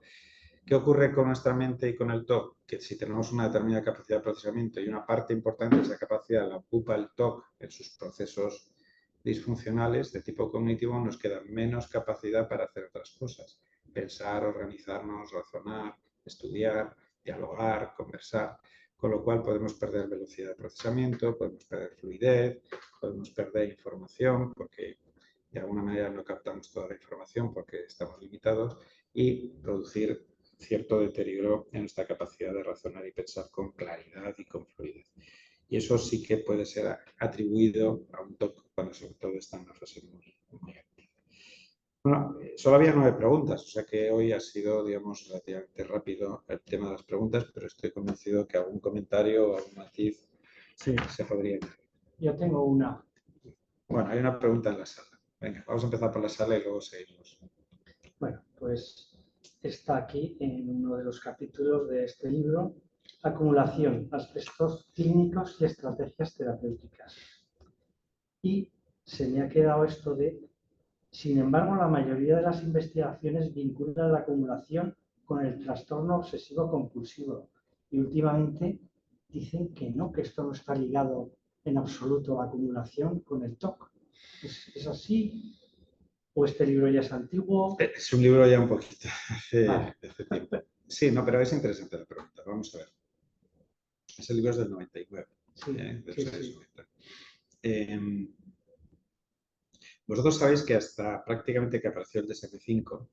¿Qué ocurre con nuestra mente y con el TOC? Que si tenemos una determinada capacidad de procesamiento y una parte importante de esa capacidad la ocupa el TOC en sus procesos disfuncionales de tipo cognitivo, nos queda menos capacidad para hacer otras cosas. Pensar, organizarnos, razonar, estudiar, dialogar, conversar. Con lo cual podemos perder velocidad de procesamiento, podemos perder fluidez, podemos perder información porque de alguna manera no captamos toda la información porque estamos limitados y producir cierto deterioro en nuestra capacidad de razonar y pensar con claridad y con fluidez. Y eso sí que puede ser atribuido a un TOC cuando sobre todo está en una fase muy activa. Bueno, solo había 9 preguntas, o sea que hoy ha sido, digamos, relativamente rápido el tema de las preguntas, pero estoy convencido que algún comentario o algún matiz se podría añadir. Yo tengo una. Bueno, hay una pregunta en la sala. Venga, vamos a empezar por la sala y luego seguimos. Bueno, pues está aquí en uno de los capítulos de este libro, acumulación, aspectos clínicos y estrategias terapéuticas. Y se me ha quedado esto de, sin embargo, la mayoría de las investigaciones vinculan la acumulación con el trastorno obsesivo compulsivo. Y últimamente dicen que no, que esto no está ligado en absoluto a la acumulación con el TOC. ¿Es así? ¿O este libro ya es antiguo? Es un libro ya un poquito Vale. hace tiempo. Sí, no, pero es interesante la pregunta. Vamos a ver. Ese libro es del 99, Sí, de los sí, años sí. 90. Vosotros sabéis que hasta prácticamente que apareció el DSM-5,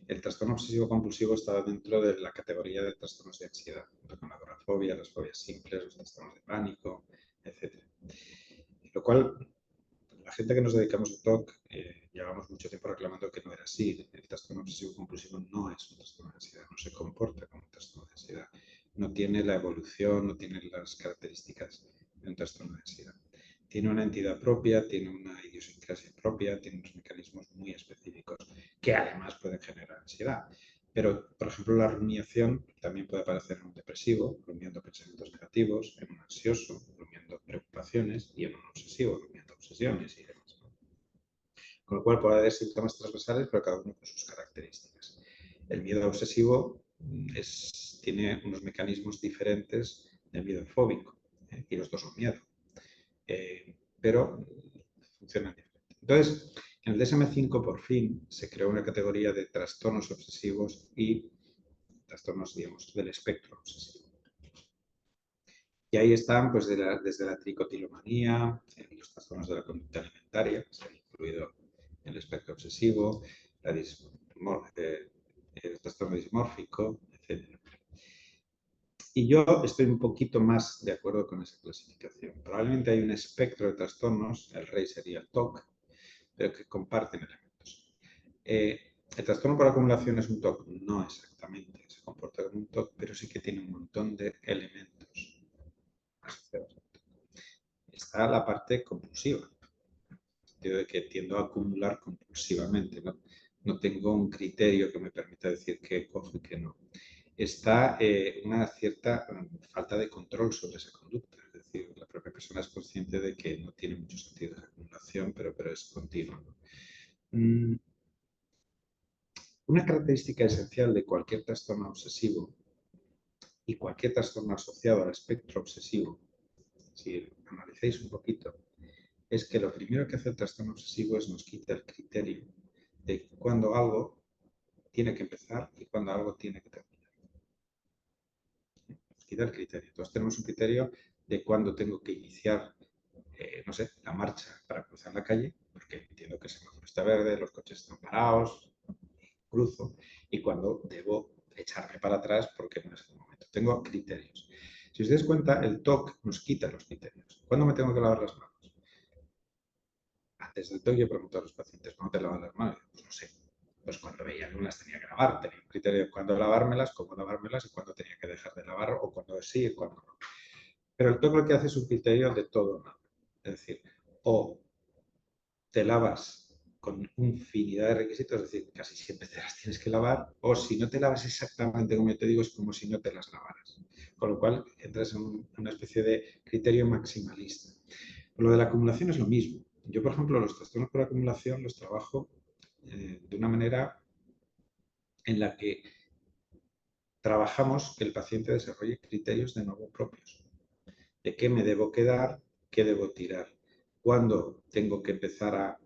el trastorno obsesivo compulsivo estaba dentro de la categoría de trastornos de ansiedad, junto con la agorafobia, las fobias simples, los trastornos de pánico, etc. Lo cual, la gente que nos dedicamos a TOC llevamos mucho tiempo reclamando que no era así. El trastorno obsesivo compulsivo no es un trastorno de ansiedad, no se comporta como un trastorno de ansiedad. No tiene la evolución, no tiene las características de un trastorno de ansiedad. Tiene una entidad propia, tiene una idiosincrasia propia, tiene unos mecanismos muy específicos que además pueden generar ansiedad. Pero, por ejemplo, la rumiación también puede aparecer en un depresivo, rumiando pensamientos negativos, en un ansioso, rumiando preocupaciones, y en un obsesivo, rumiando obsesiones y demás. Con lo cual puede haber síntomas transversales, pero cada uno con sus características. El miedo obsesivo tiene unos mecanismos diferentes del miedo fóbico, y los dos son miedo, pero funcionan diferente. Entonces, en el DSM-5 por fin se creó una categoría de trastornos obsesivos y trastornos, digamos, del espectro obsesivo. Y ahí están, pues, desde la tricotilomanía, los trastornos de la conducta alimentaria, que se han incluido en el espectro obsesivo, el trastorno dismórfico, etc. Y yo estoy un poquito más de acuerdo con esa clasificación. Probablemente hay un espectro de trastornos, el rey sería el TOC, pero que comparten elementos. ¿El trastorno por acumulación es un TOC? No exactamente, se comporta como un TOC, pero sí que tiene un montón de elementos asociados. Está la parte compulsiva, en el sentido de que tiendo a acumular compulsivamente, ¿no? No tengo un criterio que me permita decir qué cojo y qué no. Está una cierta falta de control sobre esa conducta, es decir, la propia persona es consciente de que no tiene mucho sentido esa acumulación, pero es continua, ¿no? Una característica esencial de cualquier trastorno obsesivo y cualquier trastorno asociado al espectro obsesivo, si analizáis un poquito, es que lo primero que hace el trastorno obsesivo es nos quita el criterio de cuándo algo tiene que empezar y cuándo algo tiene que terminar. Nos quita el criterio. Entonces tenemos un criterio de cuándo tengo que iniciar, no sé, la marcha para cruzar la calle, porque entiendo que el semáforo está verde, los coches están parados, cruzo, y cuando debo echarme para atrás porque no es el momento. Tengo criterios. Si os dais cuenta, el TOC nos quita los criterios. ¿Cuándo me tengo que lavar las manos? Antes del TOC yo pregunto a los pacientes, ¿cuándo te lavas las manos? Pues no sé. Pues cuando veía que las tenía que lavar, tenía un criterio de cuándo lavármelas, cómo lavármelas y cuándo tenía que dejar de lavar o cuándo sí y cuándo no. Pero el TOC lo que hace es un criterio de todo o nada. Es decir, o te lavas con infinidad de requisitos, es decir, casi siempre te las tienes que lavar, o si no te lavas exactamente como yo te digo, es como si no te las lavaras. Con lo cual entras en una especie de criterio maximalista. Lo de la acumulación es lo mismo. Yo, por ejemplo, los trastornos por acumulación los trabajo de una manera en la que trabajamos que el paciente desarrolle criterios de nuevo propios. De qué me debo quedar, qué debo tirar, cuándo tengo que empezar a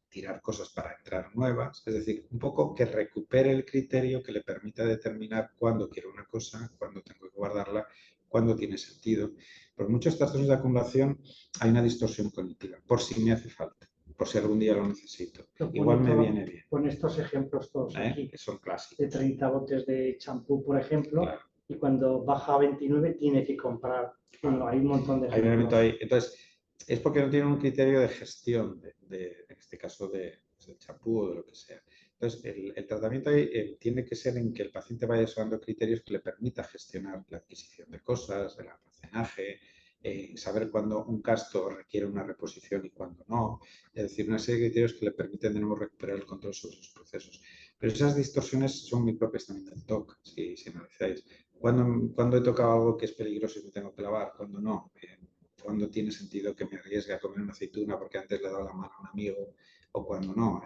tirar cosas para entrar nuevas, es decir, un poco que recupere el criterio que le permita determinar cuándo quiero una cosa, cuándo tengo que guardarla, cuándo tiene sentido. Por muchos trastornos de acumulación hay una distorsión cognitiva, por si me hace falta, por si algún día lo necesito. Igual me viene bien. Con estos ejemplos todos aquí, Que son clásicos. de 30 botes de champú, por ejemplo, Claro. Y cuando baja a 29 tiene que comprar. Bueno, hay un montón de ejemplos. Entonces, es porque no tiene un criterio de gestión, en este caso del champú o de lo que sea. Entonces, el tratamiento ahí, tiene que ser en que el paciente vaya desarrollando criterios que le permita gestionar la adquisición de cosas, el almacenaje, saber cuándo un gasto requiere una reposición y cuándo no. Es decir, una serie de criterios que le permiten de nuevo recuperar el control sobre sus procesos. Pero esas distorsiones son muy propias también del TOC, si analizáis. ¿Cuándo he tocado algo que es peligroso y me tengo que lavar? ¿Cuándo no? ¿Cuándo tiene sentido que me arriesgue a comer una aceituna porque antes le he dado la mano a un amigo? ¿O cuándo no?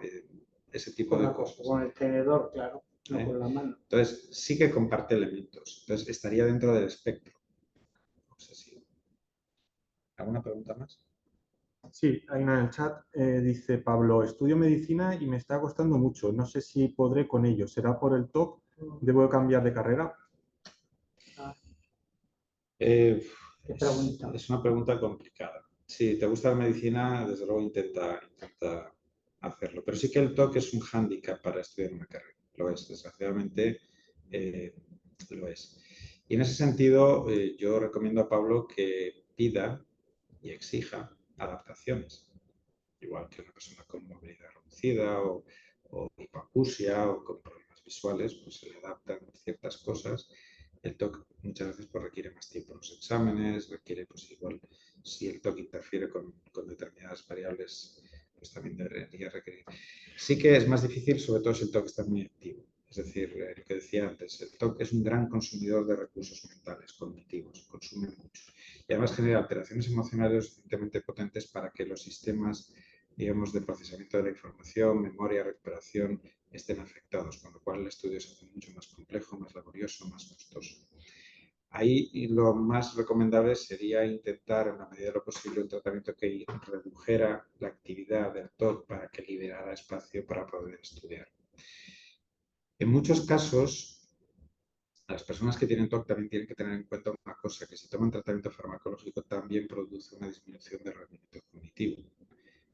Ese tipo de cosas. Con el tenedor, claro, no con la mano. Entonces, sí que comparte elementos. Entonces, estaría dentro del espectro obsesivo. ¿Alguna pregunta más? Sí, hay una en el chat. Dice Pablo, estudio medicina y me está costando mucho. No sé si podré con ello. ¿Será por el TOC? ¿Debo cambiar de carrera? Es una pregunta complicada. Si te gusta la medicina, desde luego intenta hacerlo. Pero sí que el TOC es un hándicap para estudiar una carrera. Lo es, desgraciadamente lo es. Y en ese sentido, yo recomiendo a Pablo que pida y exija adaptaciones. Igual que una persona con movilidad reducida o hipoacusia o con problemas visuales, pues se le adaptan ciertas cosas. El TOC muchas veces pues, requiere más tiempo en los exámenes, requiere, pues igual, si el TOC interfiere con determinadas variables, pues también debería requerir. Sí que es más difícil, sobre todo si el TOC está muy activo. Es decir, lo que decía antes, el TOC es un gran consumidor de recursos mentales, cognitivos, consume mucho. Y además genera alteraciones emocionales suficientemente potentes para que los sistemas, digamos, de procesamiento de la información, memoria, recuperación, estén afectados, con lo cual el estudio se hace mucho más complejo, más laborioso, más costoso. Ahí lo más recomendable sería intentar, en la medida de lo posible, un tratamiento que redujera la actividad del TOC para que liberara espacio para poder estudiar. En muchos casos, las personas que tienen TOC también tienen que tener en cuenta una cosa, que si toman tratamiento farmacológico también produce una disminución del rendimiento cognitivo.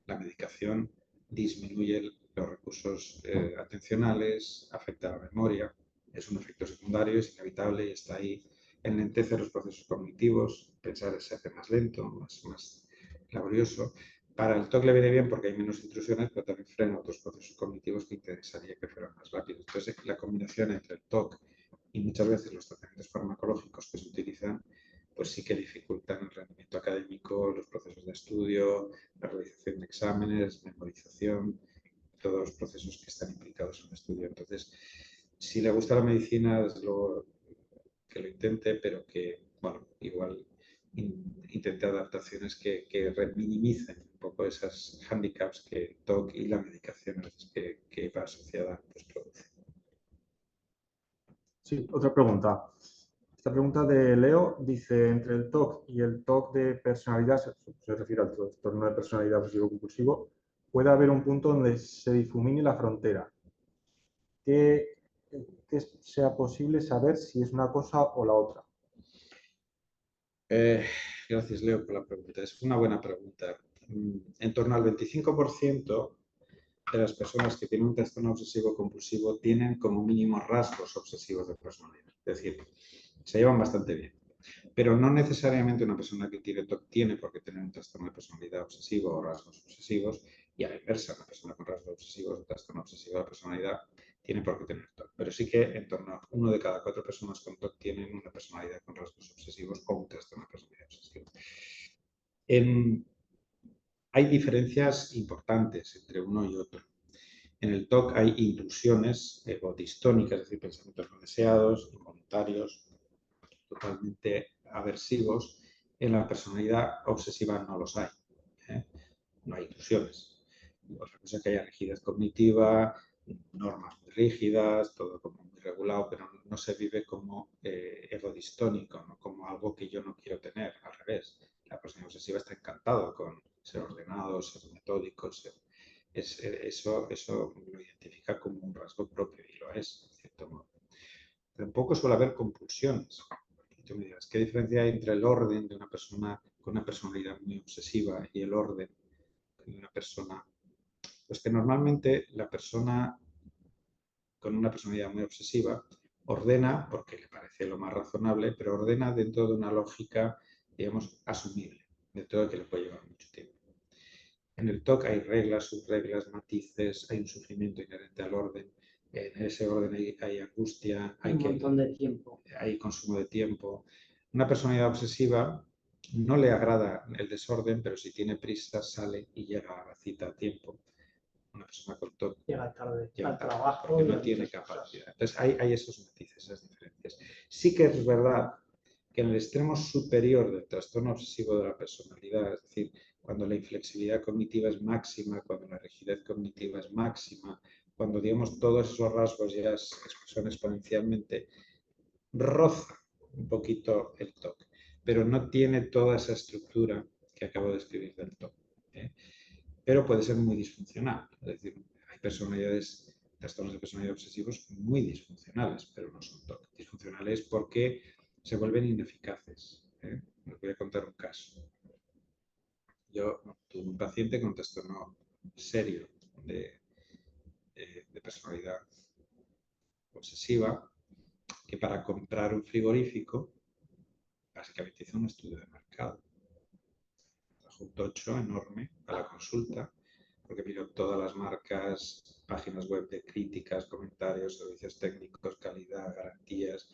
La medicación disminuye los recursos atencionales, afecta a la memoria, es un efecto secundario, es inevitable y está ahí, enlentece los procesos cognitivos, pensar se hace más lento, más laborioso. Para el TOC le viene bien porque hay menos intrusiones, pero también frena otros procesos cognitivos que interesaría que fueran más rápidos. Entonces, la combinación entre el TOC y muchas veces los tratamientos farmacológicos que se utilizan, pues sí que dificultan el rendimiento académico, los procesos de estudio, la realización de exámenes, memorización, todos los procesos que están implicados en el estudio. Entonces, si le gusta la medicina, desde luego que lo intente, pero que, bueno, igual intente adaptaciones que minimicen un poco esas handicaps que el TOC y la medicación que va asociada pues, produce. Sí, otra pregunta. Esta pregunta de Leo dice, entre el TOC y el TOC de personalidad, se refiere al trastorno de personalidad obsesivo-compulsivo, puede haber un punto donde se difumine la frontera. Que sea posible saber si es una cosa o la otra. Gracias, Leo, por la pregunta. Es una buena pregunta. En torno al 25% de las personas que tienen un trastorno obsesivo-compulsivo tienen como mínimo rasgos obsesivos de personalidad. Es decir, se llevan bastante bien. Pero no necesariamente una persona que tiene TOC tiene por qué tener un trastorno de personalidad obsesivo o rasgos obsesivos, y a la inversa, una persona con rasgos obsesivos o trastorno obsesivo de la personalidad tiene por qué tener TOC. Pero sí que en torno a 1 de cada 4 personas con TOC tienen una personalidad con rasgos obsesivos o un trastorno de personalidad obsesivo. Hay diferencias importantes entre uno y otro. En el TOC hay intrusiones o distónicas, es decir, pensamientos no deseados, involuntarios, totalmente aversivos. En la personalidad obsesiva no los hay. No hay intrusiones. Otra cosa es que haya rigidez cognitiva, normas muy rígidas, todo como muy regulado, pero no se vive como egodistónico, ¿no? Como algo que yo no quiero tener, al revés. La personalidad obsesiva está encantado con ser ordenado, ser metódico, eso lo identifica como un rasgo propio y lo es, en cierto modo. Tampoco suele haber compulsiones. Y tú me dirás, ¿qué diferencia hay entre el orden de una persona con una personalidad muy obsesiva y el orden de una persona? Pues que normalmente la persona con una personalidad muy obsesiva ordena, porque le parece lo más razonable, pero ordena dentro de una lógica, digamos, asumible, dentro de que le puede llevar mucho tiempo. En el TOC hay reglas, subreglas, matices, hay un sufrimiento inherente al orden. En ese orden hay angustia, un montón de tiempo. Hay consumo de tiempo. Una personalidad obsesiva no le agrada el desorden, pero si tiene prisa sale y llega a la cita a tiempo. Una persona con TOC llega tarde al tarde, trabajo porque y no tiene capacidad. Entonces hay esos matices, esas diferencias. Sí que es verdad que en el extremo superior del trastorno obsesivo de la personalidad, es decir, cuando la inflexibilidad cognitiva es máxima, cuando la rigidez cognitiva es máxima, cuando, digamos, todos esos rasgos ya son exponencialmente, roza un poquito el TOC, pero no tiene toda esa estructura que acabo de describir del TOC. Pero puede ser muy disfuncional. Es decir, hay trastornos de personalidad obsesivos muy disfuncionales, pero no son TOC. Disfuncionales porque se vuelven ineficaces. Les voy a contar un caso. Yo tuve un paciente con un trastorno serio de personalidad obsesiva que para comprar un frigorífico básicamente hizo un estudio de mercado. Trajo un tocho enorme a la consulta porque miró todas las marcas, páginas web de críticas, comentarios, servicios técnicos, calidad, garantías.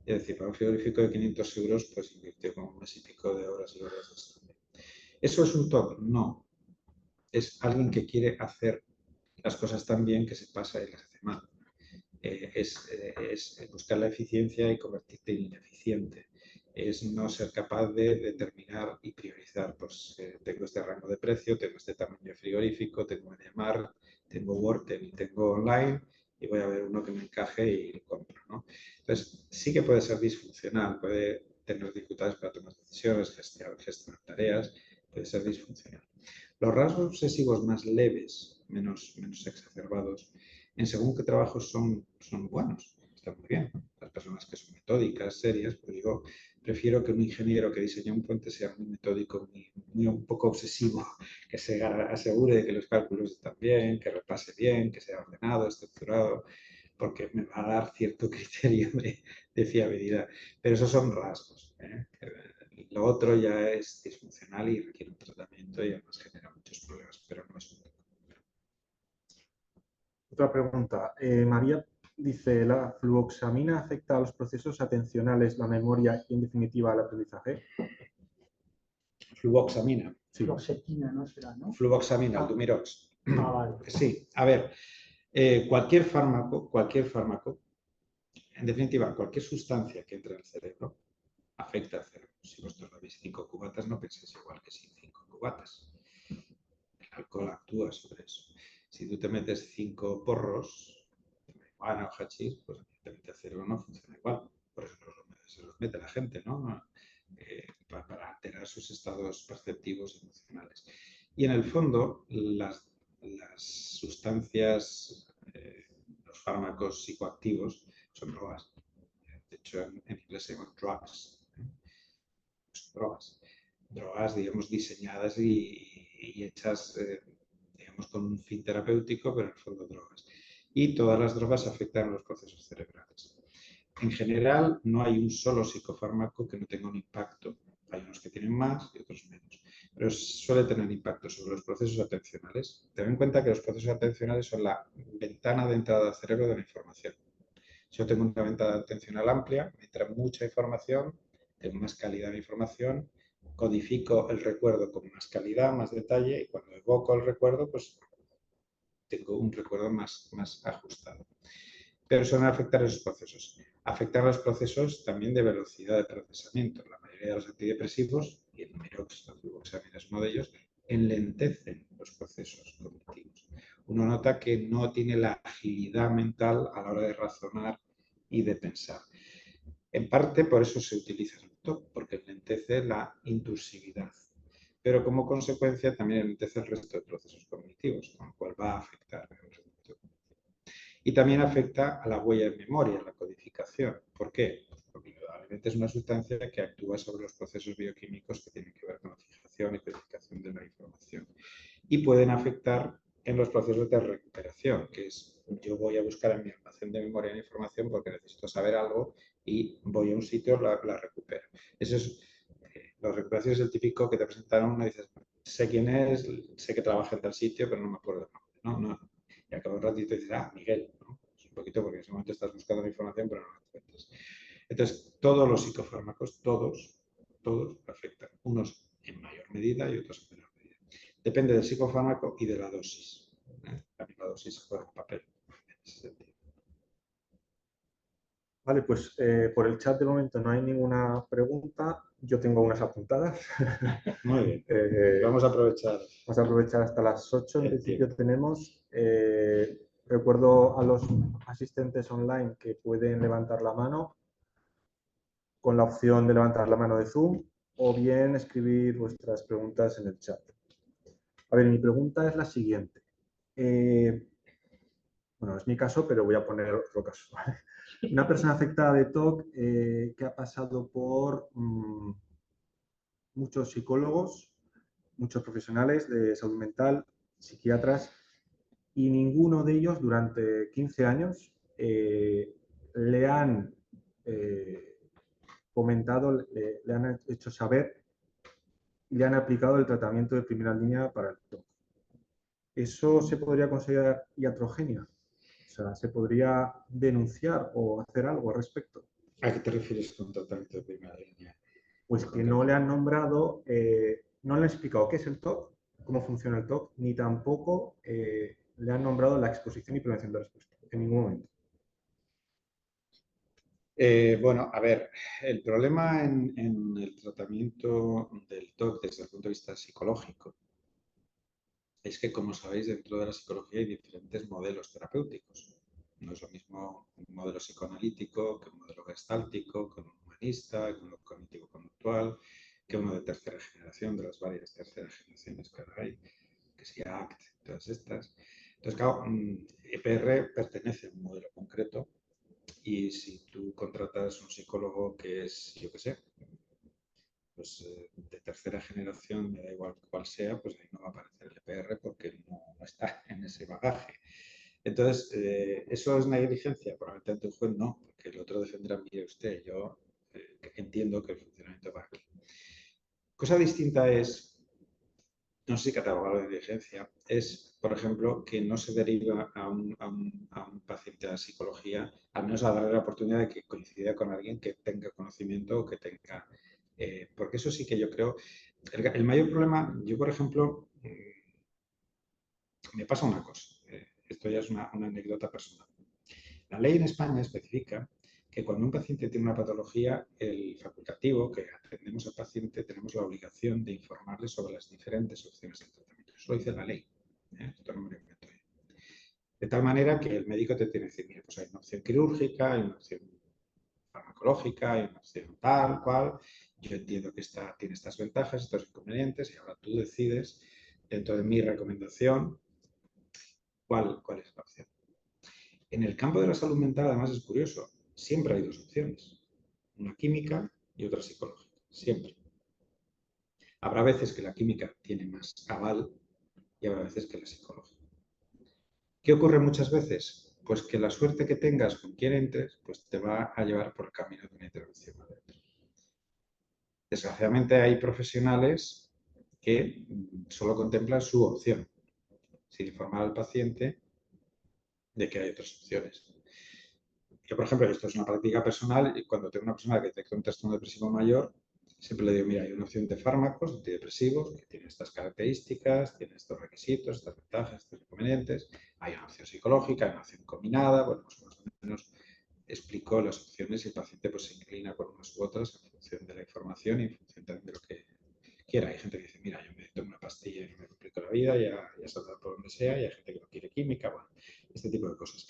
Es decir, para un frigorífico de 500 euros, pues invirtió como un mes y pico de horas y horas de estudio. ¿Eso es un TOC? No. Es alguien que quiere hacer las cosas tan bien que se pasa y las hace mal. Es buscar la eficiencia y convertirte en ineficiente. Es no ser capaz de determinar y priorizar. Pues tengo este rango de precio, tengo este tamaño frigorífico, tengo MediaMarkt, tengo Worten y tengo online y voy a ver uno que me encaje y lo compro, ¿no? Entonces, sí que puede ser disfuncional, puede tener dificultades para tomar decisiones, gestionar tareas, puede ser disfuncional. Los rasgos obsesivos más leves, menos exacerbados, en según qué trabajos son buenos, están muy bien. Las personas que son metódicas, serias, pues yo prefiero que un ingeniero que diseña un puente sea muy metódico, muy un poco obsesivo, que se asegure de que los cálculos están bien, que repase bien, que sea ordenado, estructurado, porque me va a dar cierto criterio de fiabilidad. Pero esos son rasgos. Lo otro ya es disfuncional y requiere un tratamiento y además genera muchos problemas, pero no es un TOC. Otra pregunta. María dice, ¿la fluoxamina afecta a los procesos atencionales, la memoria y, en definitiva, al aprendizaje? Fluvoxamina. Sí. Fluoxetina, ¿no será, no? Fluvoxamina, el Dumirox. Vale. Sí, a ver, cualquier fármaco, en definitiva, cualquier sustancia que entre al cerebro, afecta al cerebro. Si vosotros bebéis 5 cubatas, no penséis igual que sin 5 cubatas. El alcohol actúa sobre eso. Si tú te metes 5 porros, marihuana o hachís, pues evidentemente el cerebro no funciona igual. Por eso se los mete la gente, ¿no? Para alterar sus estados perceptivos y emocionales. Y en el fondo, las sustancias, los fármacos psicoactivos, son drogas. De hecho, en inglés se llaman drugs. Son drogas. Drogas, digamos, diseñadas y hechas, digamos, con un fin terapéutico, pero en el fondo drogas. Y todas las drogas afectan a los procesos cerebrales. En general, no hay un solo psicofármaco que no tenga un impacto. Hay unos que tienen más y otros menos. Pero suele tener impacto sobre los procesos atencionales. Ten en cuenta que los procesos atencionales son la ventana de entrada al cerebro de la información. Si yo tengo una ventana atencional amplia, me entra mucha información, tengo más calidad de información, codifico el recuerdo con más calidad, más detalle, y cuando evoco el recuerdo, pues tengo un recuerdo más ajustado. Pero suelen afectar esos procesos. Afectan los procesos también de velocidad de procesamiento. La mayoría de los antidepresivos, y el Dumirox, la fluvoxamina es uno de ellos, enlentecen los procesos cognitivos. Uno nota que no tiene la agilidad mental a la hora de razonar y de pensar. En parte por eso se utiliza el TOC, porque enlentece la intrusividad, pero como consecuencia también enlentece el resto de procesos cognitivos, con lo cual va a afectar el rendimiento cognitivo. Y también afecta a la huella de memoria, a la codificación. ¿Por qué? Porque indudablemente es una sustancia que actúa sobre los procesos bioquímicos que tienen que ver con la fijación y codificación de la información. Y pueden afectar en los procesos de recuperación, que es yo voy a buscar en mi almacén de memoria la información porque necesito saber algo y voy a un sitio, la recupero. Eso es, la recuperación es el típico que te presentaron, una dices, sé quién es, sé que trabaja en tal sitio, pero no me acuerdo el nombre. No. Y acabo un ratito y dices, Miguel, ¿no? Es un poquito porque en ese momento estás buscando la información, pero no la encuentras. Entonces, todos los psicofármacos, todos afectan. Unos en mayor medida y otros en menor medida. Depende del psicofármaco y de la dosis. También la dosis juega un papel en ese sentido. Vale, pues por el chat de momento no hay ninguna pregunta. Yo tengo unas apuntadas. Muy bien. Vamos a aprovechar. Vamos a aprovechar hasta las 8. En principio tiempo. tenemos. Recuerdo a los asistentes online que pueden levantar la mano con la opción de levantar la mano de Zoom o bien escribir vuestras preguntas en el chat. A ver, mi pregunta es la siguiente. Bueno, es mi caso, pero voy a poner otro caso. Una persona afectada de TOC que ha pasado por muchos psicólogos, muchos profesionales de salud mental, psiquiatras, y ninguno de ellos durante 15 años le han comentado, le han hecho saber y le han aplicado el tratamiento de primera línea para el TOC. ¿Eso se podría considerar iatrogenia? O sea, ¿se podría denunciar o hacer algo al respecto? ¿A qué te refieres con tratamiento de primera línea? Pues que no le han nombrado, no le han explicado qué es el TOC, cómo funciona el TOC, ni tampoco le han nombrado la exposición y prevención de respuesta, en ningún momento. Bueno, a ver, el problema en el tratamiento del TOC desde el punto de vista psicológico es que, como sabéis, dentro de la psicología hay diferentes modelos terapéuticos. No es lo mismo un modelo psicoanalítico que un modelo gestáltico, que un humanista, que uno cognitivo-conductual, que uno de tercera generación, de las varias terceras generaciones que ahora hay, que sea ACT, todas estas. Entonces, claro, EPR pertenece a un modelo concreto y si tú contratas un psicólogo que es, yo qué sé, pues de tercera generación, me da igual cuál sea, pues ahí no va a aparecer el EPR porque no está en ese bagaje. Entonces, ¿eso es negligencia? Probablemente ante un juez no, porque el otro defenderá, mire usted, yo entiendo que el funcionamiento va aquí. Cosa distinta es, no sé si catalogarlo de negligencia, es, por ejemplo, que no se deriva a un paciente a psicología, al menos a darle la oportunidad de que coincida con alguien que tenga conocimiento o que tenga... porque eso sí que yo creo... El mayor problema, yo por ejemplo, me pasa una cosa, esto ya es una anécdota personal. La ley en España especifica que cuando un paciente tiene una patología, el facultativo, que atendemos al paciente, tenemos la obligación de informarle sobre las diferentes opciones de tratamiento. Eso lo dice la ley. Esto no me lo invento yo. De tal manera que el médico te tiene que decir, mira, pues hay una opción quirúrgica, hay una opción farmacológica, hay una opción tal, cual. Yo entiendo que esta tiene estas ventajas, estos inconvenientes, y ahora tú decides, dentro de mi recomendación, cuál es la opción. En el campo de la salud mental, además, es curioso. Siempre hay dos opciones. Una química y otra psicológica. Siempre. Habrá veces que la química tiene más aval y habrá veces que la psicológica. ¿Qué ocurre muchas veces? Pues que la suerte que tengas con quien entres, pues te va a llevar por el camino de una intervención adentro. Desgraciadamente hay profesionales que solo contemplan su opción, sin informar al paciente de que hay otras opciones. Yo, por ejemplo, esto es una práctica personal y cuando tengo una persona que detecta un trastorno depresivo mayor, siempre le digo, mira, hay una opción de fármacos antidepresivos que tiene estas características, tiene estos requisitos, estas ventajas, estos inconvenientes. Hay una opción psicológica, hay una opción combinada. Bueno, pues más o menos explico las opciones y el paciente pues se inclina por unas u otras en función de la información y en función también de lo que quiera. Hay gente que dice, mira, yo me tomo una pastilla y no me complico la vida, ya saldrá por donde sea, y hay gente que no quiere química, bueno, este tipo de cosas.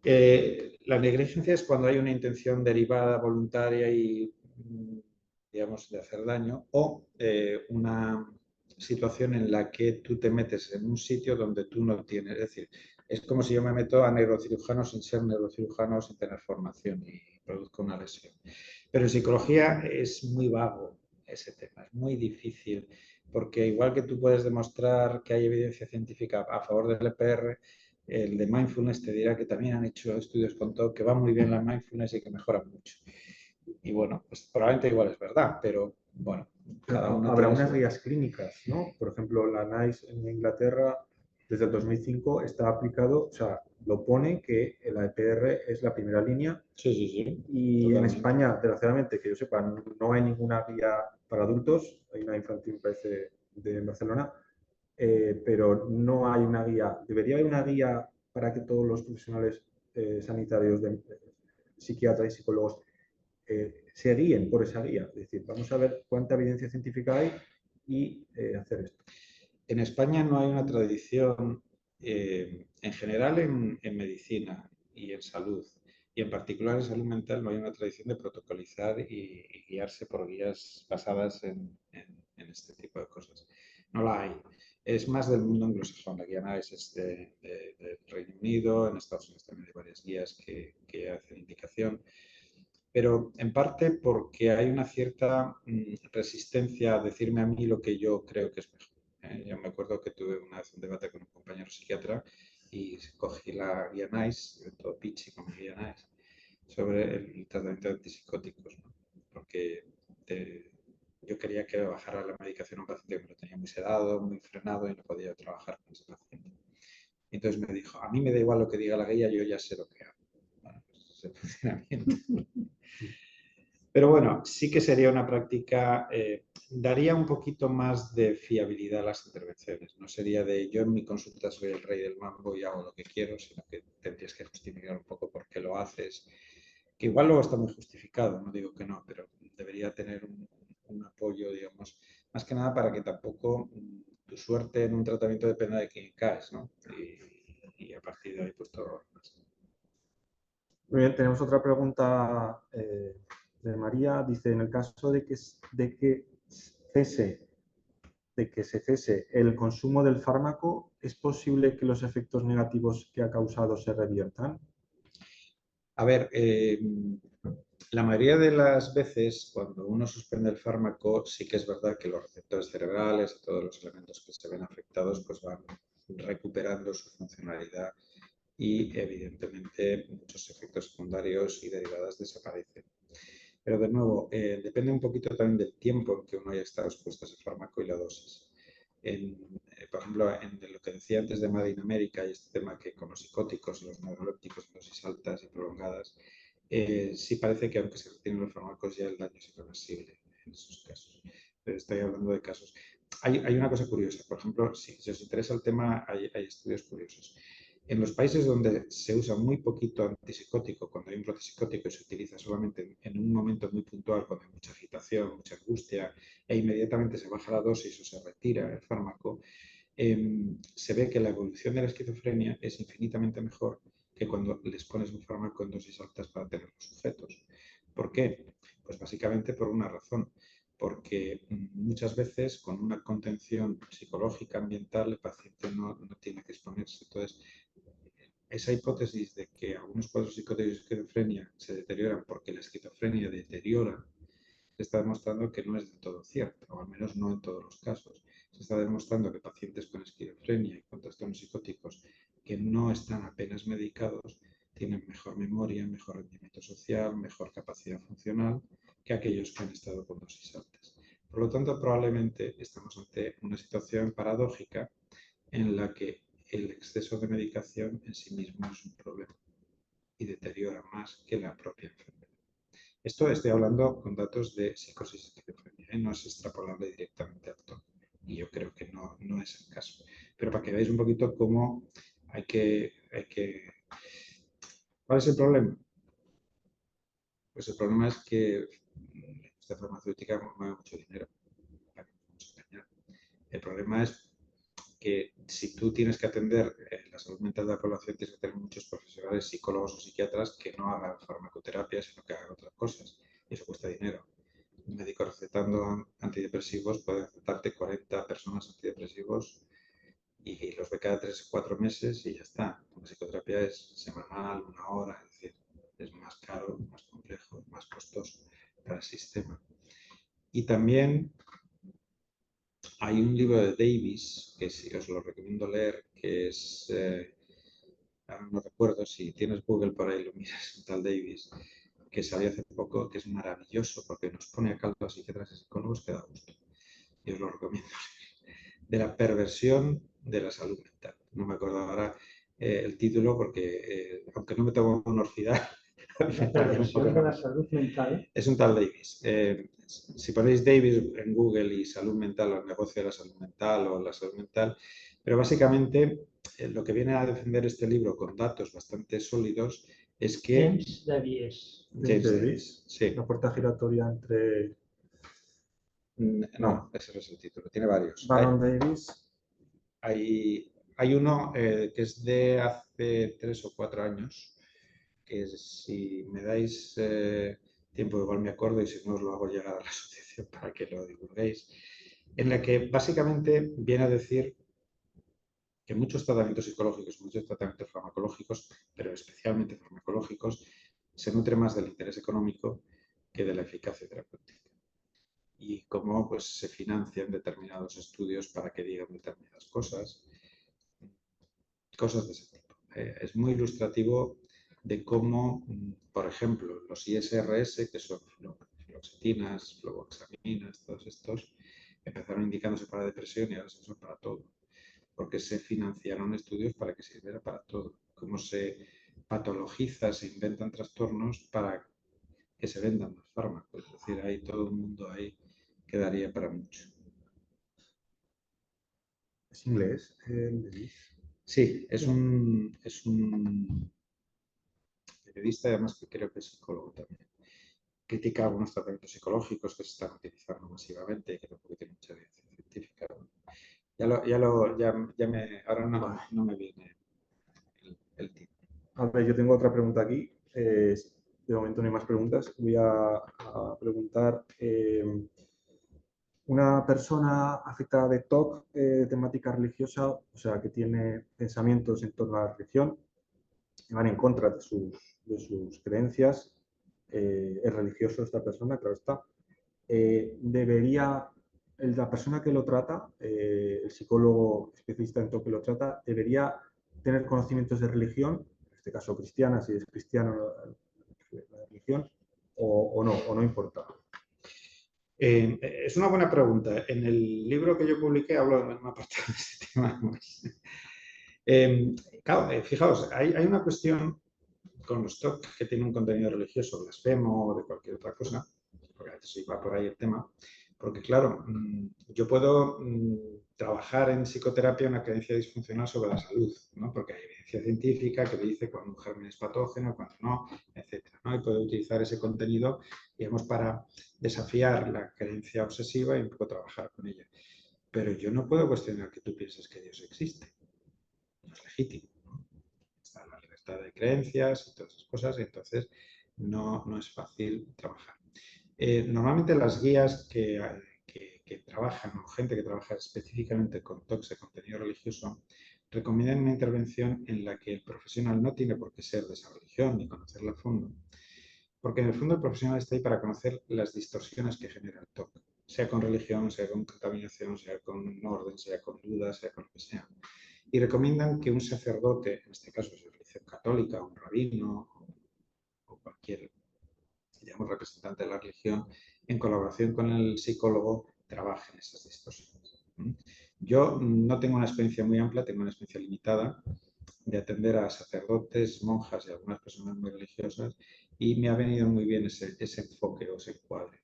La negligencia es cuando hay una intención derivada, voluntaria y, digamos, de hacer daño, o una situación en la que tú te metes en un sitio donde tú no tienes. Es decir, es como si yo me meto a neurocirujano sin ser neurocirujano, sin tener formación y produzco una lesión. Pero en psicología es muy vago ese tema, es muy difícil, porque igual que tú puedes demostrar que hay evidencia científica a favor del EPR, el de mindfulness te dirá que también han hecho estudios con todo, que va muy bien la mindfulness y que mejora mucho. Y bueno, pues probablemente igual es verdad, pero bueno, cada uno Habrá tiene unas su... guías clínicas, ¿no? Por ejemplo, la NICE en Inglaterra desde el 2005 está aplicado, o sea, lo pone que la EPR es la primera línea Sí, sí, sí, y en totalmente. España, desgraciadamente, que yo sepa, no hay ninguna guía para adultos, hay una infantil, me parece, de Barcelona, pero no hay una guía. Debería haber una guía para que todos los profesionales sanitarios, psiquiatras y psicólogos se guíen por esa guía. Es decir, vamos a ver cuánta evidencia científica hay y hacer esto. En España no hay una tradición, en general en medicina y en salud, y en particular en salud mental no hay una tradición de protocolizar y guiarse por guías basadas en este tipo de cosas. No la hay. Es más del mundo anglosajón. La guía NICE es del Reino Unido, en Estados Unidos también hay varias guías que hacen indicación, pero en parte porque hay una cierta resistencia a decirme a mí lo que yo creo que es mejor. Yo me acuerdo que tuve una vez un debate con un compañero psiquiatra y cogí la guía NICE, todo pitchy con mi guía NICE, sobre el tratamiento de antipsicóticos, ¿no? Porque yo quería que bajara la medicación a un paciente que me lo tenía muy sedado, muy frenado y no podía trabajar con ese paciente. Entonces me dijo, a mí me da igual lo que diga la guía, yo ya sé lo que hago. Bueno, pues ese es el funcionamiento. Pero bueno, sí que sería una práctica, daría un poquito más de fiabilidad a las intervenciones. No sería de yo en mi consulta soy el rey del mambo y hago lo que quiero, sino que tendrías que justificar un poco por qué lo haces. Que igual luego está muy justificado, no digo que no, pero debería tener un apoyo, digamos, más que nada para que tampoco tu suerte en un tratamiento dependa de quién caes, ¿no? Y a partir de ahí, pues todo lo demás. Muy bien, tenemos otra pregunta de María. Dice, en el caso cese, de que se cese el consumo del fármaco, ¿es posible que los efectos negativos que ha causado se reviertan? A ver, la mayoría de las veces cuando uno suspende el fármaco, sí que es verdad que los receptores cerebrales y todos los elementos que se ven afectados pues van recuperando su funcionalidad y evidentemente muchos efectos secundarios y derivadas desaparecen. Pero de nuevo, depende un poquito también del tiempo en que uno haya estado expuesto a ese fármaco y la dosis. Por ejemplo, en lo que decía antes de Made in America y este tema que con los psicóticos y los neurolépticos en dosis altas y prolongadas, sí parece que aunque se retiren los fármacos ya el daño es irreversible en esos casos. Pero estoy hablando de casos. Hay una cosa curiosa, por ejemplo, si os interesa el tema, hay estudios curiosos. En los países donde se usa muy poquito antipsicótico, cuando hay un brote psicótico y se utiliza solamente en un momento muy puntual, cuando hay mucha agitación, mucha angustia, e inmediatamente se baja la dosis o se retira el fármaco, se ve que la evolución de la esquizofrenia es infinitamente mejor que cuando les pones un fármaco en dosis altas para tener los sujetos. ¿Por qué? Pues básicamente por una razón, porque muchas veces con una contención psicológica, ambiental, el paciente no tiene que exponerse. Entonces, esa hipótesis de que algunos cuadros psicóticos de esquizofrenia se deterioran porque la esquizofrenia deteriora, se está demostrando que no es del todo cierto, o al menos no en todos los casos. Se está demostrando que pacientes con esquizofrenia y con trastornos psicóticos que no están apenas medicados tienen mejor memoria, mejor rendimiento social, mejor capacidad funcional que aquellos que han estado con dosis altas. Por lo tanto, probablemente estamos ante una situación paradójica en la que el exceso de medicación en sí mismo es un problema y deteriora más que la propia enfermedad. Esto estoy hablando con datos de psicosis y esquizofrenia, no es extrapolable directamente al TOC y yo creo que no es el caso. Pero para que veáis un poquito cómo hay que... ¿Cuál es el problema? Pues el problema es que la industria farmacéutica mueve mucho dinero. El problema es que si tú tienes que atender la salud mental de la población, tienes que tener muchos profesionales, psicólogos o psiquiatras que no hagan farmacoterapia, sino que hagan otras cosas. Y eso cuesta dinero. Un médico recetando antidepresivos puede recetarte 40 personas antidepresivos y los ve cada 3 o 4 meses y ya está. La psicoterapia es semanal, 1 hora, es decir, es más caro, más complejo, más costoso para el sistema. Y también hay un libro de Davis, que sí os lo recomiendo leer, que es, ahora no recuerdo, si tienes Google por ahí lo miras, un tal Davis, que salió hace poco, que es maravilloso porque nos pone a caldo a psiquiatras y psicólogos que da gusto. Y os lo recomiendo. De la perversión de la salud mental. No me acuerdo ahora el título porque, aunque no me tomo un orfidal, La perversión de la salud mental. es un tal Davis. Si ponéis Davis en Google y salud mental o el negocio de la salud mental o la salud mental, pero básicamente lo que viene a defender este libro con datos bastante sólidos es que... James Davies. James Davies, sí. La puerta giratoria entre... No, ese no es el título, tiene varios. Baron Davis. Hay uno que es de hace 3 o 4 años, que si me dais tiempo igual me acuerdo y si no os lo hago llegar a la asociación para que lo divulguéis, en la que básicamente viene a decir que muchos tratamientos psicológicos, muchos tratamientos farmacológicos, pero especialmente farmacológicos, se nutren más del interés económico que de la eficacia terapéutica. Y cómo pues, se financian determinados estudios para que digan determinadas cosas de ese tipo. Es muy ilustrativo de cómo, por ejemplo, los ISRS, que son fluoxetinas, fluvoxaminas, todos estos, empezaron indicándose para depresión y ahora se usan para todo, porque se financiaron estudios para que sirviera para todo. Cómo se patologiza, se inventan trastornos para que se vendan los fármacos. Es decir, hay todo un mundo ahí que daría para mucho. ¿Es inglés? Sí, es un periodista, además que creo que es psicólogo también. Critica algunos tratamientos psicológicos que se están utilizando masivamente y que tampoco tienen mucha evidencia científica. Ahora no me viene el título. A ver, yo tengo otra pregunta aquí. De momento no hay más preguntas. Voy a preguntar. Una persona afectada de TOC, temática religiosa, o sea, que tiene pensamientos en torno a la religión, que van en contra de sus creencias, es religioso esta persona, claro está, debería, la persona que lo trata, el psicólogo especialista en TOC que lo trata, debería tener conocimientos de religión, en este caso cristiana, si es cristiano la religión, o no importa. Es una buena pregunta. En el libro que yo publiqué hablo en una parte de este tema. Claro, fijaos, hay una cuestión con los TOC que tiene un contenido religioso, blasfemo o de cualquier otra cosa, porque a veces va por ahí el tema, porque claro, yo puedo trabajar en psicoterapia una creencia disfuncional sobre la salud, ¿no? Porque hay evidencia científica que dice cuando un germen es patógeno, cuando no, etcétera, ¿no? Y puedo utilizar ese contenido, digamos, para desafiar la creencia obsesiva y un poco trabajar con ella. Pero yo no puedo cuestionar que tú pienses que Dios existe. No es legítimo, ¿no? Está la libertad de creencias y todas esas cosas, y entonces no es fácil trabajar. Normalmente las guías que trabajan, o gente que trabaja específicamente con TOCs de contenido religioso, recomiendan una intervención en la que el profesional no tiene por qué ser de esa religión ni conocerla a fondo, porque en el fondo el profesional está ahí para conocer las distorsiones que genera el TOC, sea con religión, sea con contaminación, sea con orden, sea con dudas, sea con lo que sea. Y recomiendan que un sacerdote, en este caso es la religión católica, un rabino o cualquier, digamos, representante de la religión, en colaboración con el psicólogo, trabaje en esas distorsiones. Yo no tengo una experiencia muy amplia, tengo una experiencia limitada de atender a sacerdotes, monjas y algunas personas muy religiosas, y me ha venido muy bien ese enfoque o ese encuadre.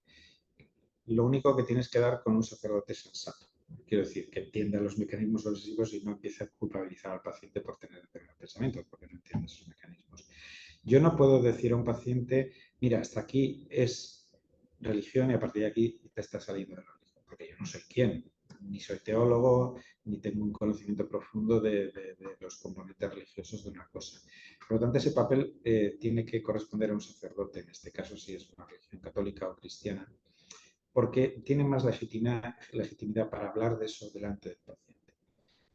Lo único que tienes que dar con un sacerdote sensato. Quiero decir, que entienda los mecanismos obsesivos y no empiece a culpabilizar al paciente por tener determinados pensamientos, porque no entiende esos mecanismos. Yo no puedo decir a un paciente, mira, hasta aquí es religión y a partir de aquí te está saliendo de la religión, porque yo no soy quién. ni soy teólogo, ni tengo un conocimiento profundo de los componentes religiosos de una cosa. Por lo tanto, ese papel tiene que corresponder a un sacerdote, en este caso si es una religión católica o cristiana, porque tiene más legitimidad para hablar de eso delante del paciente,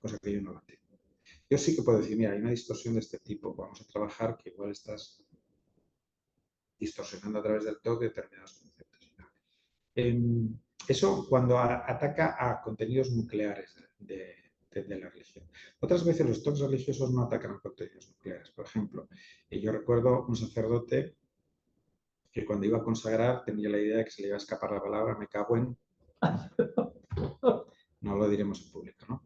cosa que yo no la tengo. Yo sí que puedo decir, mira, hay una distorsión de este tipo, vamos a trabajar que igual estás distorsionando a través del TOC determinados conceptos. Eso cuando ataca a contenidos nucleares de la religión. Otras veces los TOCs religiosos no atacan a contenidos nucleares. Por ejemplo, yo recuerdo un sacerdote que cuando iba a consagrar tenía la idea de que se le iba a escapar la palabra me cago en... No lo diremos en público, ¿no?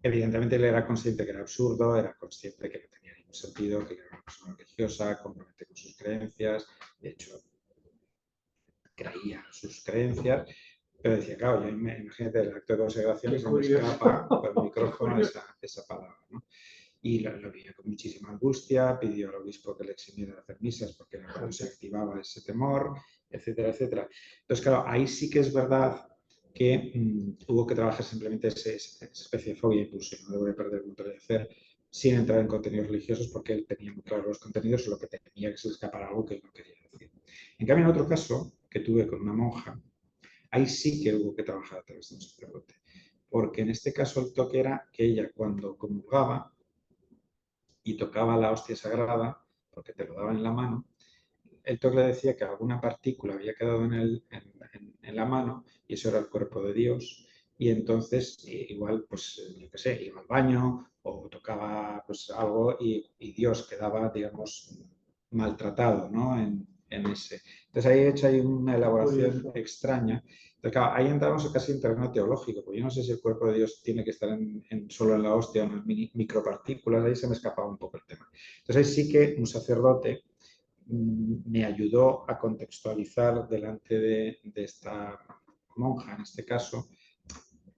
Evidentemente él era consciente que era absurdo, era consciente que no tenía ningún sentido, que era una persona religiosa, comprometida con sus creencias, de hecho creía sus creencias, pero decía, claro, yo imagínate el acto de consagración y se me escapa por el micrófono esa palabra, ¿no? Y lo veía con muchísima angustia, pidió al obispo que le eximiera de hacer misas porque era cuando se activaba ese temor, etcétera, etcétera. Entonces, claro, ahí sí que es verdad que hubo que trabajar simplemente esa especie de fobia e impulsión. No voy a perder el control de hacer sin entrar en contenidos religiosos porque él tenía muy claro los contenidos, solo que tenía que se escapara algo que él no quería decir. En cambio, en otro caso que tuve con una monja, ahí sí que hubo que trabajar a través de un sacerdote. Porque en este caso el toque era que ella cuando comulgaba y tocaba la hostia sagrada, porque te lo daba en la mano, el toque le decía que alguna partícula había quedado en la mano y eso era el cuerpo de Dios. Y entonces igual, pues, yo qué sé, iba al baño o tocaba pues, algo y Dios quedaba, digamos, maltratado, ¿no? En ese. Entonces ahí he hecho ahí una elaboración extraña. Entonces, claro, ahí entramos casi en terreno teológico, porque yo no sé si el cuerpo de Dios tiene que estar solo en la hostia o en las micropartículas, ahí se me escapaba un poco el tema. Entonces ahí sí que un sacerdote me ayudó a contextualizar delante de esta monja, en este caso,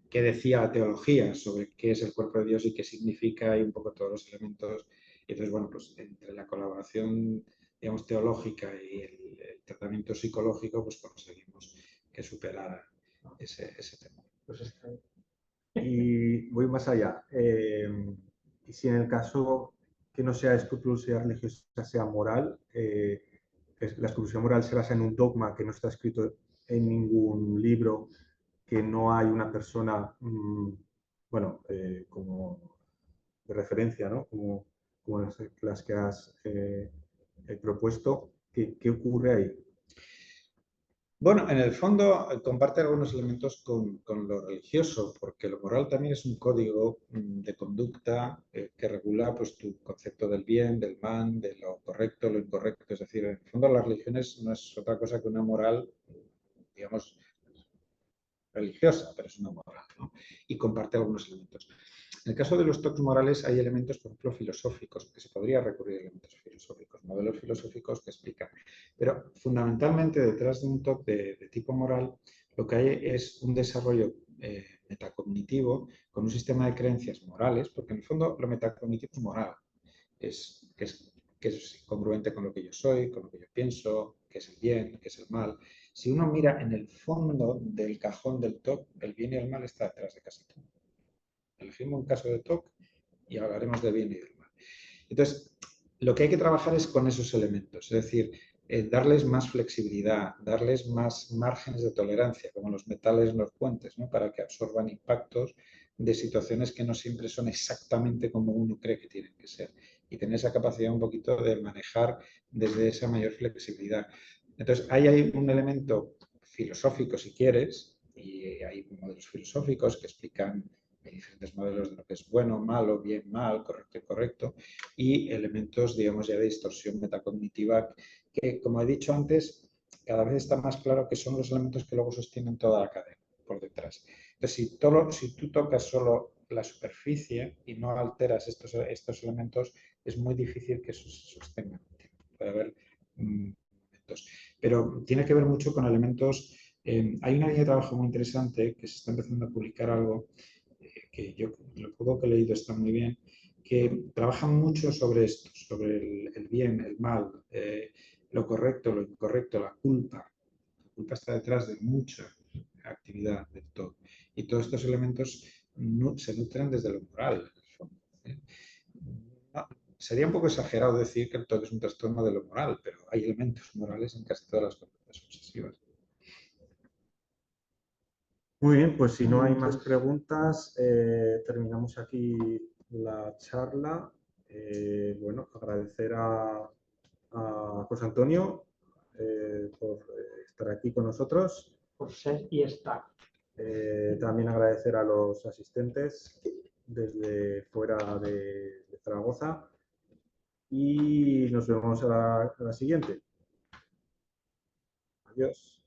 qué decía la teología sobre qué es el cuerpo de Dios y qué significa y un poco todos los elementos. Y entonces, bueno, pues entre la colaboración, digamos, teológica y el tratamiento psicológico, pues conseguimos que superara ese tema. Pues está bien. Y voy más allá. Y si en el caso que no sea escrupulosidad religiosa, sea moral, la exclusión moral se basa en un dogma que no está escrito en ningún libro, que no hay una persona, bueno, como de referencia, ¿no? Como las que has propuesto. ¿Qué ocurre ahí? Bueno, en el fondo comparte algunos elementos con lo religioso, porque lo moral también es un código de conducta que regula pues, tu concepto del bien, del mal, de lo correcto, lo incorrecto. Es decir, en el fondo las religiones no es otra cosa que una moral, digamos, religiosa, pero es una moral, ¿no? Y comparte algunos elementos. En el caso de los toques morales hay elementos, por ejemplo, filosóficos, que se podría recurrir a elementos filosóficos, modelos filosóficos que explican. Pero fundamentalmente detrás de un toque de tipo moral lo que hay es un desarrollo metacognitivo con un sistema de creencias morales, porque en el fondo lo metacognitivo es moral, que es congruente con lo que yo soy, con lo que yo pienso, qué es el bien, qué es el mal. Si uno mira en el fondo del cajón del TOC, el bien y el mal está detrás de casi todo. Elegimos un caso de TOC y hablaremos de bien y del mal. Entonces, lo que hay que trabajar es con esos elementos, es decir, darles más flexibilidad, darles más márgenes de tolerancia, como los metales en los puentes, ¿no? Para que absorban impactos de situaciones que no siempre son exactamente como uno cree que tienen que ser. Y tener esa capacidad un poquito de manejar desde esa mayor flexibilidad. Entonces, ahí hay un elemento filosófico, si quieres, y hay modelos filosóficos que explican diferentes modelos de lo que es bueno, malo, bien, mal, correcto y correcto, y elementos, digamos, ya de distorsión metacognitiva que, como he dicho antes, cada vez está más claro que son los elementos que luego sostienen toda la cadena por detrás. Entonces, si tú tocas solo la superficie y no alteras estos elementos, es muy difícil que eso se sostenga. Puede haber elementos. Pero tiene que ver mucho con elementos. Hay una línea de trabajo muy interesante que se está empezando a publicar algo que yo lo poco que he leído está muy bien, que trabajan mucho sobre esto, sobre el bien, el mal, lo correcto, lo incorrecto, la culpa. La culpa está detrás de mucha actividad del todo. Y todos estos elementos se nutren desde lo moral, en el fondo, ¿eh? No, sería un poco exagerado decir que el TOC es un trastorno de lo moral, pero hay elementos morales en casi todas las conductas obsesivas. Muy bien, pues si no hay más preguntas, terminamos aquí la charla. Bueno, agradecer a José Antonio por estar aquí con nosotros. Por ser y estar. También agradecer a los asistentes desde fuera de Zaragoza y nos vemos a la siguiente. Adiós.